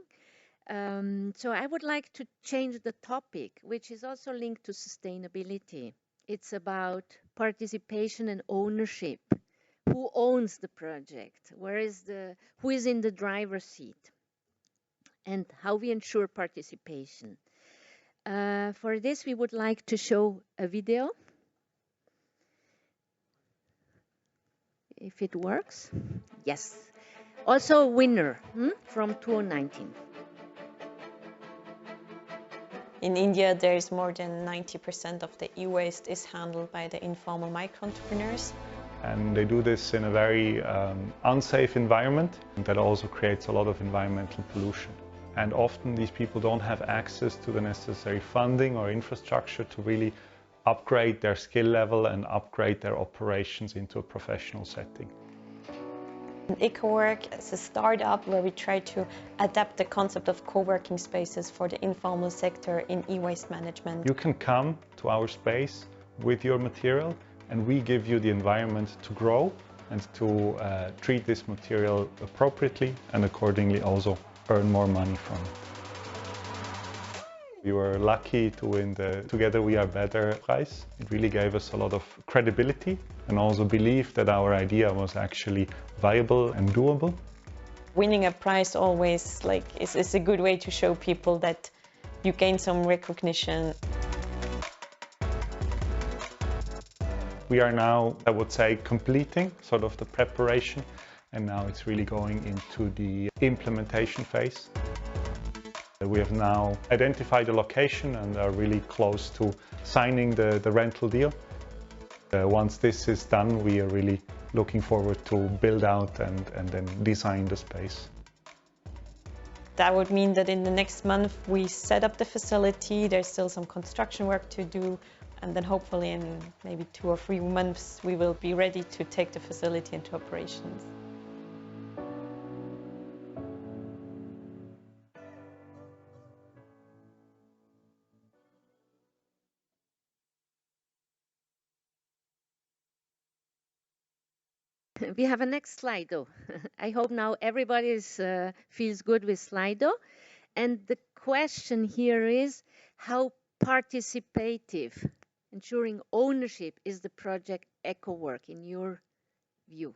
K: So I would like to change the topic, which is also linked to sustainability. It's about participation and ownership. Who owns the project? Who is in the driver's seat? And how we ensure participation. For this, we would like to show a video. If it works. Yes. Also a winner from 2019.
T: In India, there is more than 90% of the e-waste is handled by the informal micro-entrepreneurs.
U: And they do this in a very unsafe environment, and that also creates a lot of environmental pollution. And often these people don't have access to the necessary funding or infrastructure to really upgrade their skill level and upgrade their operations into a professional setting.
T: Ecowork is a startup where we try to adapt the concept of co-working spaces for the informal sector in e-waste management.
U: You can come to our space with your material, and we give you the environment to grow and to treat this material appropriately and accordingly also earn more money from it. We were lucky to win the Together We Are Better prize. It really gave us a lot of credibility and also belief that our idea was actually viable and doable.
T: Winning a prize always is a good way to show people that you gain some recognition.
U: We are now, I would say, completing sort of the preparation, and now it's really going into the implementation phase. We have now identified the location and are really close to signing the rental deal. Once this is done, we are really looking forward to build out and then design the space.
T: That would mean that in the next month we set up the facility. There's still some construction work to do, and then hopefully in maybe 2 or 3 months we will be ready to take the facility into operations.
K: We have a next Slido. I hope now everybody feels good with Slido. And the question here is, how participative, ensuring ownership, is the project Ecowork in your view?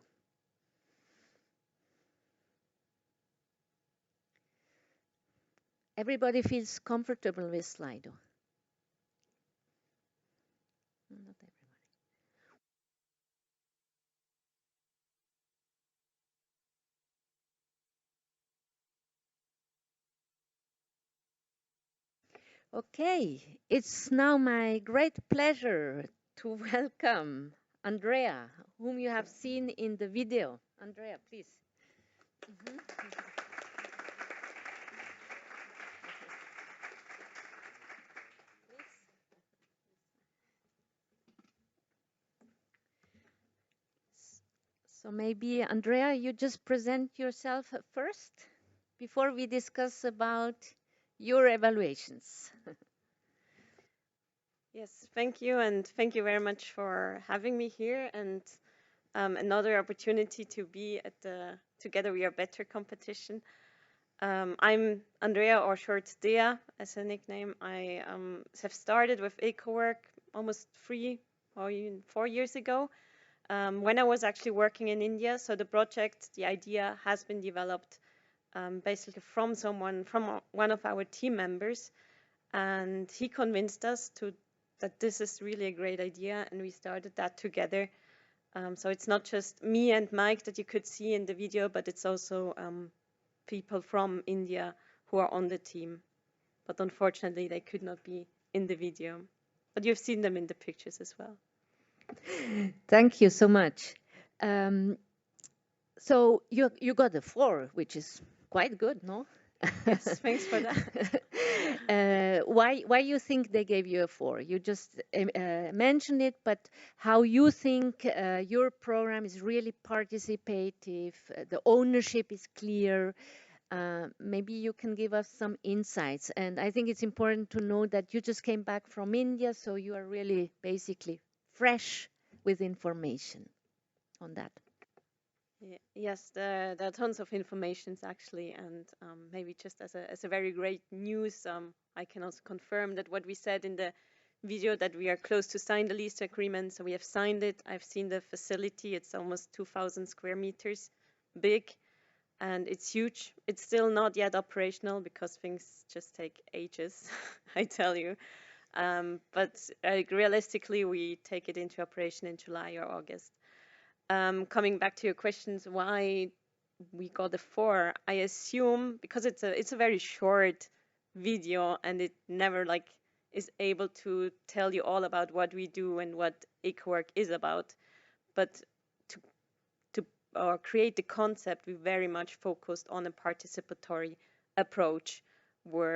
K: Everybody feels comfortable with Slido? Not everybody. Okay, it's now my great pleasure to welcome Andrea, whom you have seen in the video. Andrea, please. So maybe, Andrea, you just present yourself first before we discuss about your evaluations.
D: Yes, thank you, and thank you very much for having me here, and another opportunity to be at the Together We Are Better competition. I'm Andrea, or short Dea as a nickname. I have started with Ecowork almost 3 or even 4 years ago, when I was actually working in India. So the project, the idea has been developed basically from one of our team members, and he convinced us that this is really a great idea, and we started that together. So it's not just me and Mike that you could see in the video, but it's also people from India who are on the team. But unfortunately, they could not be in the video. But you've seen them in the pictures as well.
K: Thank you so much. So you got a 4, which is quite good, no?
D: Yes, thanks for that.
K: Why you think they gave you a 4? You just mentioned it, but how you think your program is really participative, the ownership is clear. Maybe you can give us some insights. And I think it's important to know that you just came back from India, so you are really basically fresh with information on that.
D: Yes, there are tons of informations actually, and maybe just as a very great news, I can also confirm that what we said in the video, that we are close to sign the lease agreement. So we have signed it. I've seen the facility. It's almost 2,000 square meters big, and it's huge. It's still not yet operational because things just take ages, I tell you. But realistically, we take it into operation in July or August. Coming back to your questions, why we got a 4, I assume because it's a very short video, and it never is able to tell you all about what we do and what Ecowork is about. But to create the concept, we very much focused on a participatory approach,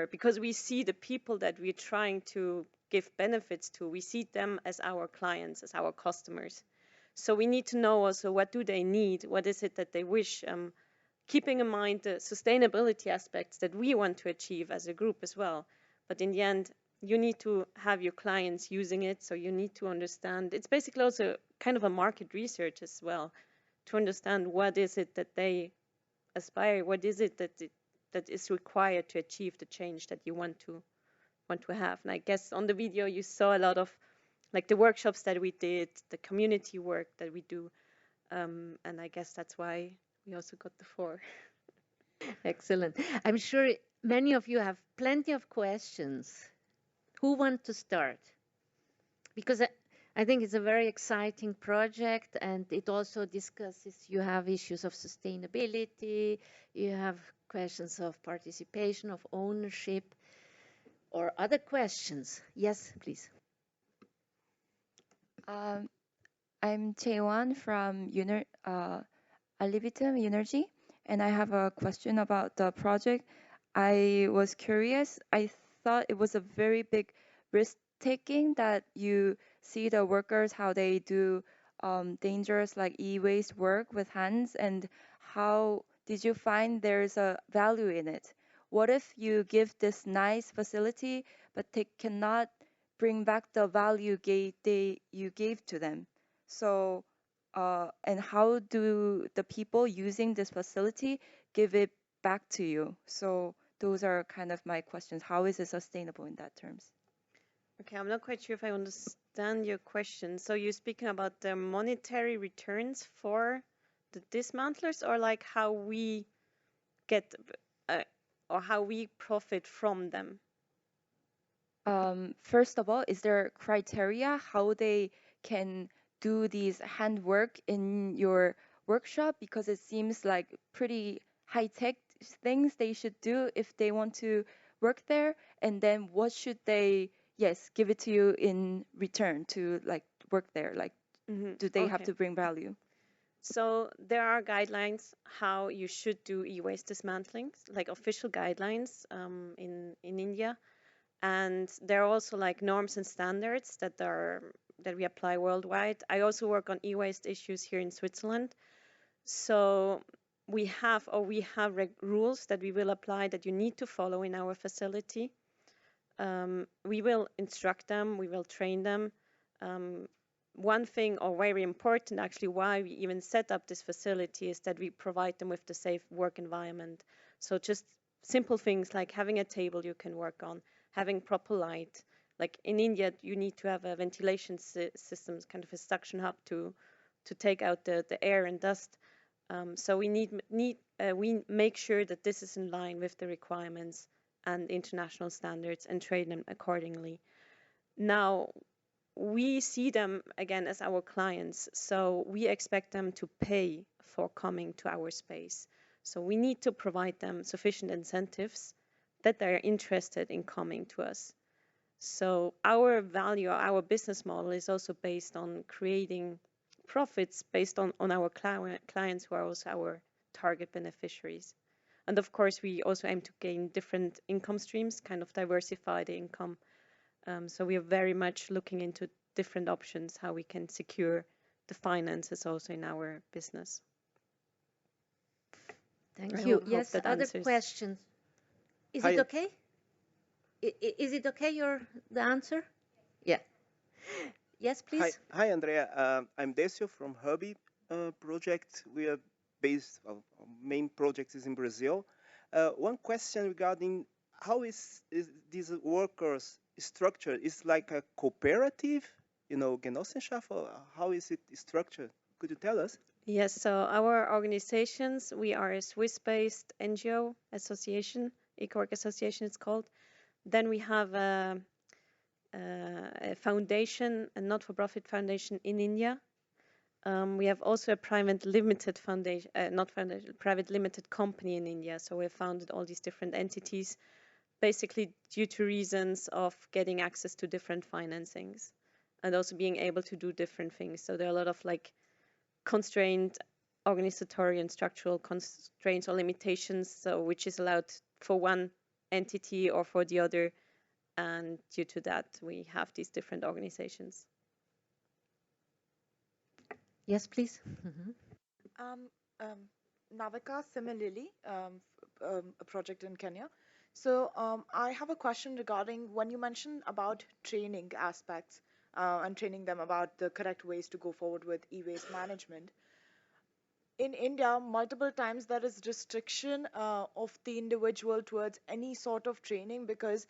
D: because we see the people that we're trying to give benefits to, we see them as our clients, as our customers. So we need to know also, what do they need? What is it that they wish? Keeping in mind the sustainability aspects that we want to achieve as a group as well. But in the end, you need to have your clients using it. So you need to understand. It's basically also kind of a market research as well, to understand what is it that they aspire, what is it that is required to achieve the change that you want to want to have. And I guess on the video you saw a lot of like the workshops that we did, the community work that we do, and I guess that's why we also got the 4.
K: Excellent. I'm sure many of you have plenty of questions. Who want to start? Because I think it's a very exciting project, and it also discusses, you have issues of sustainability, you have questions of participation, of ownership, or other questions. Yes, please.
C: I'm Taewon from Alibitum Energy, and I have a question about the project. I was curious. I thought it was a very big risk taking that you see the workers how they do dangerous like e-waste work with hands, and how did you find there's a value in it? What if you give this nice facility but they cannot bring back the value you gave to them? So and how do the people using this facility give it back to you? So those are kind of my questions. How is it sustainable in that terms?
D: Okay, I'm not quite sure if I understand your question. So you're speaking about the monetary returns for the dismantlers, or like how we get, or how we profit from them?
C: First of all, is there criteria how they can do these handwork in your workshop? Because it seems like pretty high-tech things they should do if they want to work there. And then what should they, give it to you in return to like work there? Like, do they have to bring value?
D: So there are guidelines how you should do e-waste dismantling, like official guidelines in India. And there are also like norms and standards that we apply worldwide. I also work on e-waste issues here in Switzerland. So we have rules that we will apply that you need to follow in our facility. We will instruct them, we will train them. One thing, or very important actually, why we even set up this facility is that we provide them with the safe work environment. So just simple things like having a table you can work on, having proper light. Like in India, you need to have a ventilation system, kind of a suction hub to take out the air and dust. So we we make sure that this is in line with the requirements and international standards and train them accordingly. Now, we see them again as our clients, so we expect them to pay for coming to our space. So we need to provide them sufficient incentives that they're interested in coming to us. So our value, our business model is also based on creating profits based on our clients who are also our target beneficiaries. And of course, we also aim to gain different income streams, kind of diversify the income. So we are very much looking into different options, how we can secure the finances also in our business.
K: Thank you. Yes, other questions? Is it okay? Is it okay, the answer? Yeah. Yes, please.
O: Hi, Andrea. I'm Decio from Hubby project. We are based, our main project is in Brazil. One question regarding how is these workers structured? Is like a cooperative, Genossenschaft, or how is it structured? Could you tell us?
D: Yes, so our organizations, we are a Swiss-based NGO association, Ecowork Association it's called. Then we have a foundation, a not-for-profit foundation in India. We have also a private limited foundation, private limited company in India. So we have founded all these different entities, basically due to reasons of getting access to different financings and also being able to do different things. So there are a lot of like constrained organizatory and structural constraints or limitations, so which is allowed for one entity or for the other, and due to that we have these different organizations.
K: Yes, please.
Q: Navika, similarly, a project in Kenya. So I have a question regarding when you mentioned about training aspects and training them about the correct ways to go forward with e-waste management. In India, multiple times there is restriction of the individual towards any sort of training because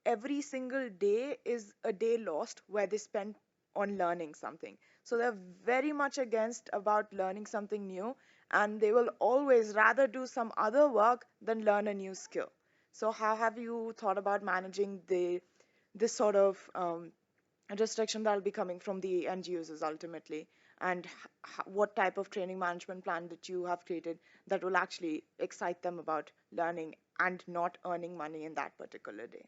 Q: every single day is a day lost where they spend on learning something. So they're very much against about learning something new, and they will always rather do some other work than learn a new skill. So how have you thought about managing this sort of restriction that will be coming from the end users ultimately, and what type of training management plan that you have created that will actually excite them about learning and not earning money in that particular day?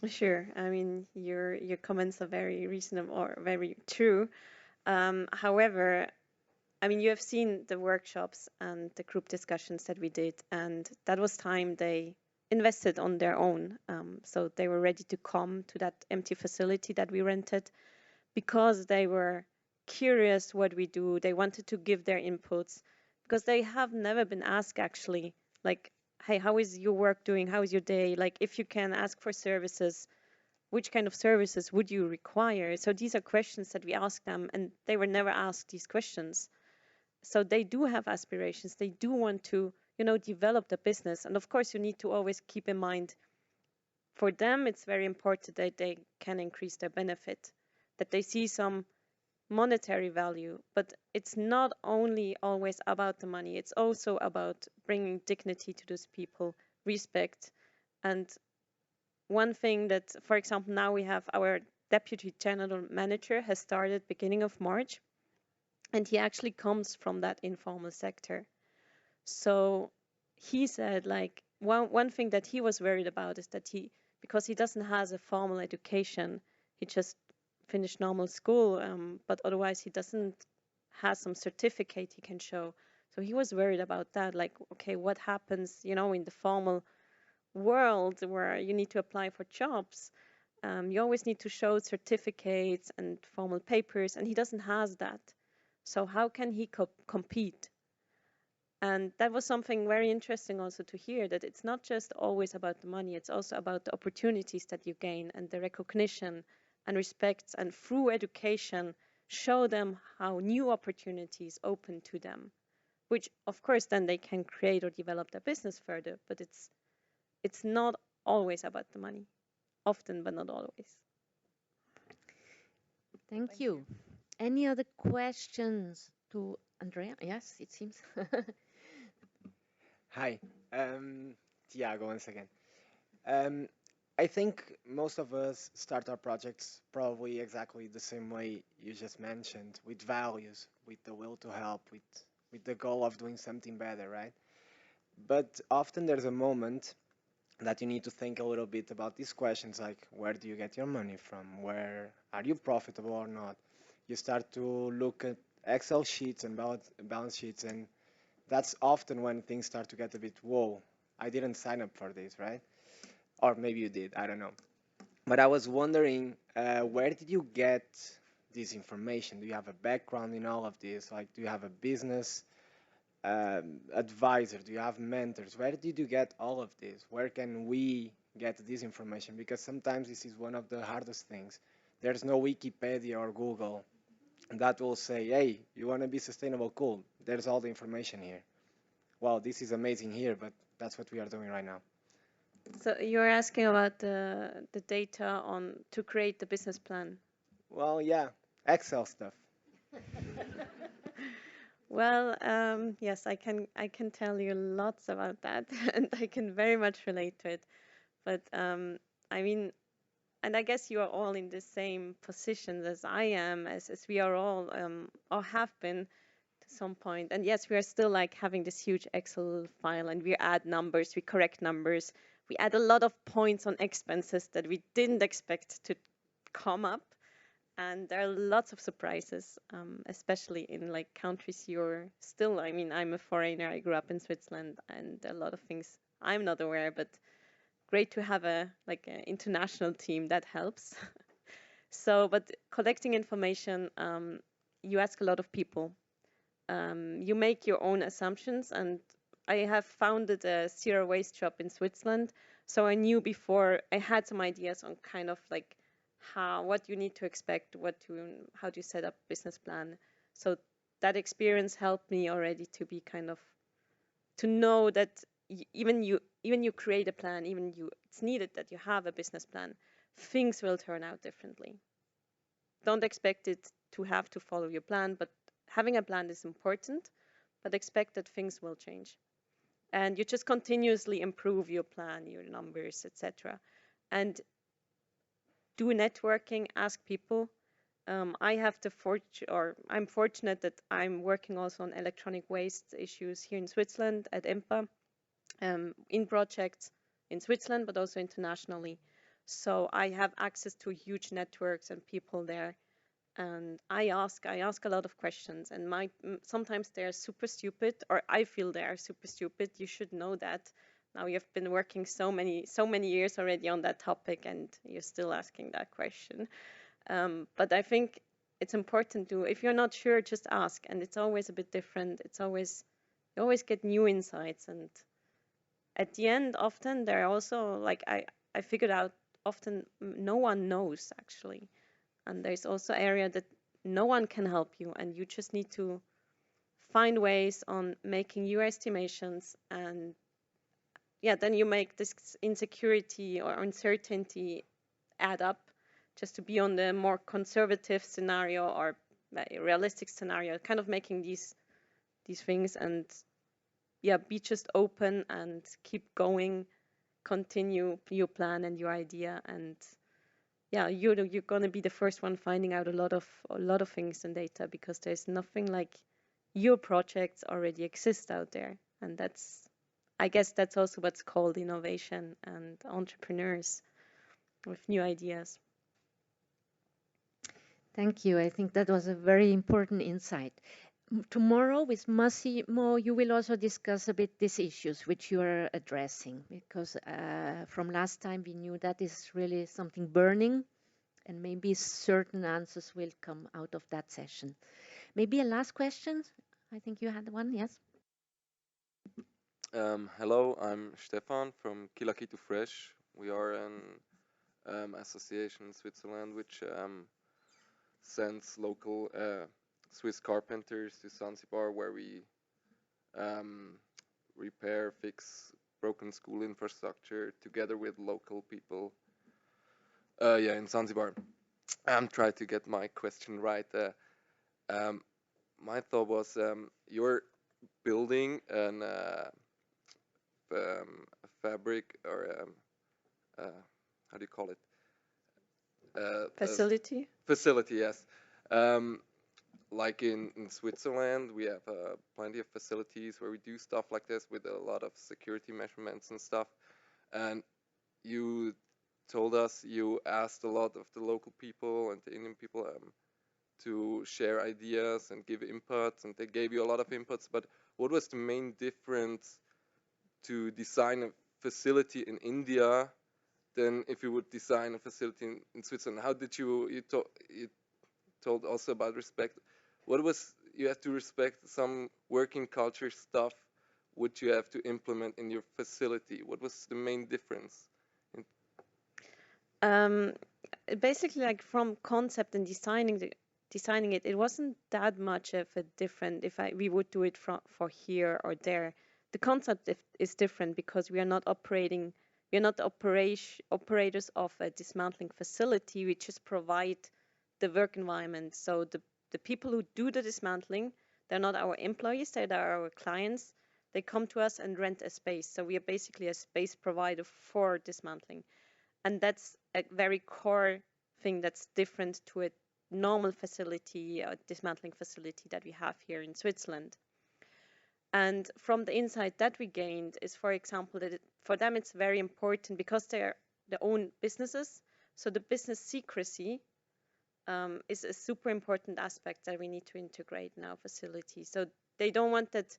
T: Sure. I mean, your comments are very reasonable or very true. However, I mean, you have seen the workshops and the group discussions that we did, and that was time they invested on their own. So they were ready to come to that empty facility that we rented because they were curious what we do. They wanted to give their inputs because they have never been asked actually, like, hey, how is your work doing? How is your day? Like, if you can ask for services, which kind of services would you require? So these are questions that we ask them, and they were never asked these questions. So they do have aspirations. They do want to, develop the business. And of course, you need to always keep in mind, for them, it's very important that they can increase their benefit, that they see some monetary value. But it's not only always about the money. It's also about bringing dignity to those people, respect. And one thing that, for example, now we have our deputy general manager has started beginning of March, and he actually comes from that informal sector. So he said, like, one thing that he was worried about is that because he doesn't have a formal education, he just finished normal school, but otherwise he doesn't have some certificate he can show. So he was worried about that, like, okay, what happens, in the formal world where you need to apply for jobs? You always need to show certificates and formal papers, and he doesn't have that. So how can he compete? And that was something very interesting also to hear, that it's not just always about the money, it's also about the opportunities that you gain and the recognition and respect, and through education show them how new opportunities open to them, which of course then they can create or develop their business further. But it's not always about the money, often but not always.
K: Thank you. Any other questions to Andrea? Yes, it seems.
P: Hi, Tiago once again. I think most of us start our projects probably exactly the same way you just mentioned, with values, with the will to help, with the goal of doing something better, right? But often there's a moment that you need to think a little bit about these questions, like, where do you get your money from? Where are you profitable or not? You start to look at Excel sheets and balance sheets, and that's often when things start to get a bit, whoa, I didn't sign up for this, right? Or maybe you did, I don't know. But I was wondering, where did you get this information? Do you have a background in all of this? Like, do you have a business advisor? Do you have mentors? Where did you get all of this? Where can we get this information? Because sometimes this is one of the hardest things. There's no Wikipedia or Google that will say, hey, you want to be sustainable? Cool, there's all the information here. Well, this is amazing here, but that's what we are doing right now.
T: So you're asking about the data to create the business plan?
P: Well, yeah, Excel stuff.
T: Well, yes, I can tell you lots about that, and I can very much relate to it. But I mean, and I guess you are all in the same positions as I am, as we are all or have been to some point. And yes, we are still like having this huge Excel file, and we add numbers, we correct numbers, we add a lot of points on expenses that we didn't expect to come up. And there are lots of surprises, especially in like countries you're still, I mean, I'm a foreigner, I grew up in Switzerland, and a lot of things I'm not aware, but great to have an international team that helps. So, but collecting information, you ask a lot of people. You make your own assumptions, and I have founded a zero waste shop in Switzerland, so I knew before, I had some ideas on kind of like what you need to expect, how do you set up business plan. So that experience helped me already to be kind of, to know that
D: even you create a plan, it's needed that you have a business plan, things will turn out differently. Don't expect it to have to follow your plan, but having a plan is important, but expect that things will change. And you just continuously improve your plan, your numbers, etc. And do networking, ask people. I'm fortunate that I'm working also on electronic waste issues here in Switzerland at EMPA, in projects in Switzerland, but also internationally. So I have access to huge networks and people there. And I ask a lot of questions, and sometimes they're super stupid, or I feel they are super stupid. You should know that. Now you've been working so many years already on that topic, and you're still asking that question. But I think it's important to, if you're not sure, just ask. And it's always a bit different. You always get new insights. And at the end, often they're also, like I figured out, often no one knows actually. And there's also area that no one can help you. And you just need to find ways on making your estimations. And yeah, then you make this insecurity or uncertainty add up, just to be on the more conservative scenario or realistic scenario, kind of making these things. And yeah, be just open and keep going, continue your plan and your idea. And yeah, you're going to be the first one finding out a lot of things in data, because there's nothing like your projects already exist out there. And I guess that's also what's called innovation and entrepreneurs with new ideas.
K: Thank you. I think that was a very important insight. Tomorrow with Massimo, you will also discuss a bit these issues which you are addressing, because from last time we knew that is really something burning, and maybe certain answers will come out of that session. Maybe a last question? I think you had one, yes?
A: Hello, I'm Stefan from Kilakitu Fresh. We are an association in Switzerland which sends local Swiss carpenters to Zanzibar, where we repair, fix broken school infrastructure together with local people. In Zanzibar. Try to get my question right. My thought was you're building a fabric, or how do you call it?
D: Facility?
A: Facility, yes. Like in Switzerland, we have plenty of facilities where we do stuff like this with a lot of security measurements and stuff. And you told us you asked a lot of the local people and the Indian people to share ideas and give inputs, and they gave you a lot of inputs. But what was the main difference to design a facility in India than if you would design a facility in Switzerland? How did you told also about respect. What was, you have to respect some working culture stuff which you have to implement in your facility. What was the main difference?
D: Basically, like from concept and designing it, it wasn't that much of a different if we would do it for here or there. The concept is different because we are not operators of a dismantling facility. We just provide the work environment. So the people who do the dismantling, they're not our employees, they're our clients. They come to us and rent a space. So we are basically a space provider for dismantling. And that's a very core thing that's different to a normal facility, a dismantling facility that we have here in Switzerland. And from the insight that we gained is, for example, that for them it's very important because they're their own businesses. So the business secrecy is a super important aspect that we need to integrate in our facility. So they don't want that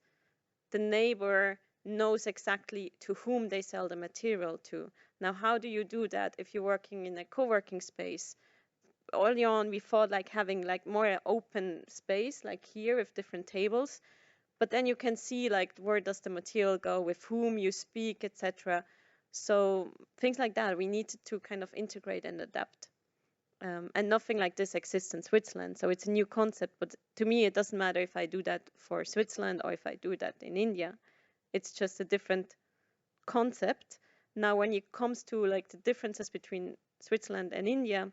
D: the neighbor knows exactly to whom they sell the material to. Now, how do you do that if you're working in a co-working space? Early on, we thought like having like more open space, like here with different tables. But then you can see like where does the material go, with whom you speak, etc. So things like that, we need to kind of integrate and adapt. And nothing like this exists in Switzerland. So it's a new concept. But to me, it doesn't matter if I do that for Switzerland or if I do that in India. It's just a different concept. Now, when it comes to like the differences between Switzerland and India,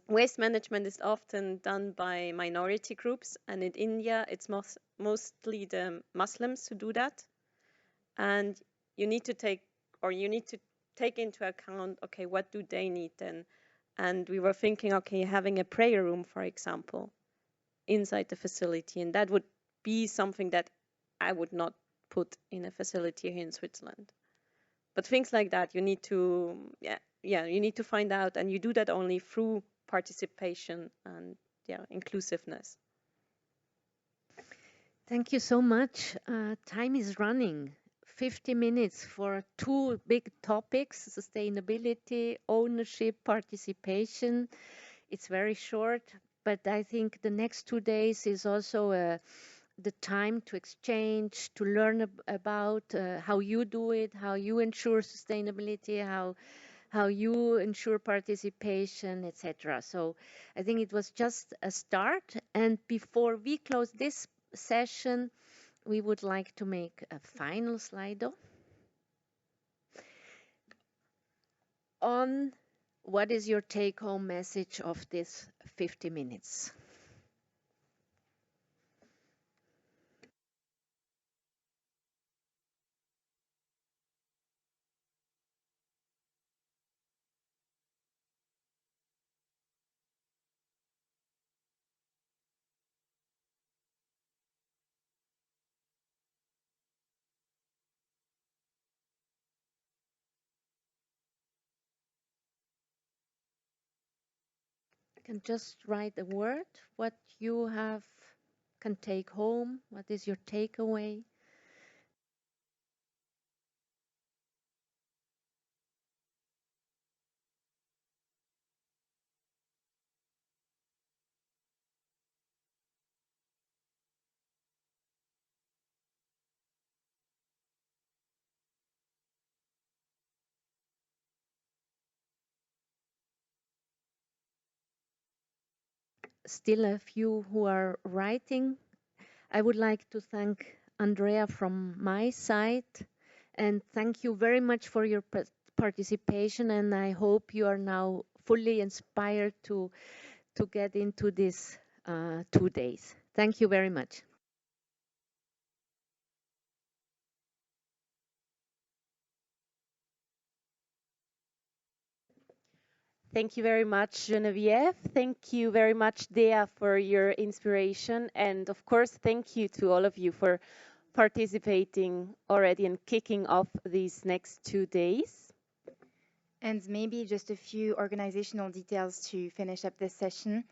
D: waste management is often done by minority groups, and in India, it's mostly the Muslims who do that. And you need to take into account, okay, what do they need then? And we were thinking, okay, having a prayer room, for example, inside the facility, and that would be something that I would not put in a facility here in Switzerland. But things like that, you need to, you need to find out, and you do that only through participation and inclusiveness.
K: Thank you so much. Time is running. 50 minutes for two big topics: sustainability, ownership, participation. It's very short, but I think the next 2 days is also the time to exchange, to learn about how you do it, how you ensure sustainability, how you ensure participation, etc. So I think it was just a start. And before we close this session, we would like to make a final Slido on what is your take-home message of this 50 minutes. You can just write a word, what you can take home, what is your takeaway. Still a few who are writing. I would like to thank Andrea from my side, and thank you very much for your participation, and I hope you are now fully inspired to get into these 2 days. Thank you very much.
F: Thank you very much, Geneviève. Thank you very much, Dea, for your inspiration. And of course, thank you to all of you for participating already and kicking off these next 2 days.
G: And maybe just a few organizational details to finish up this session.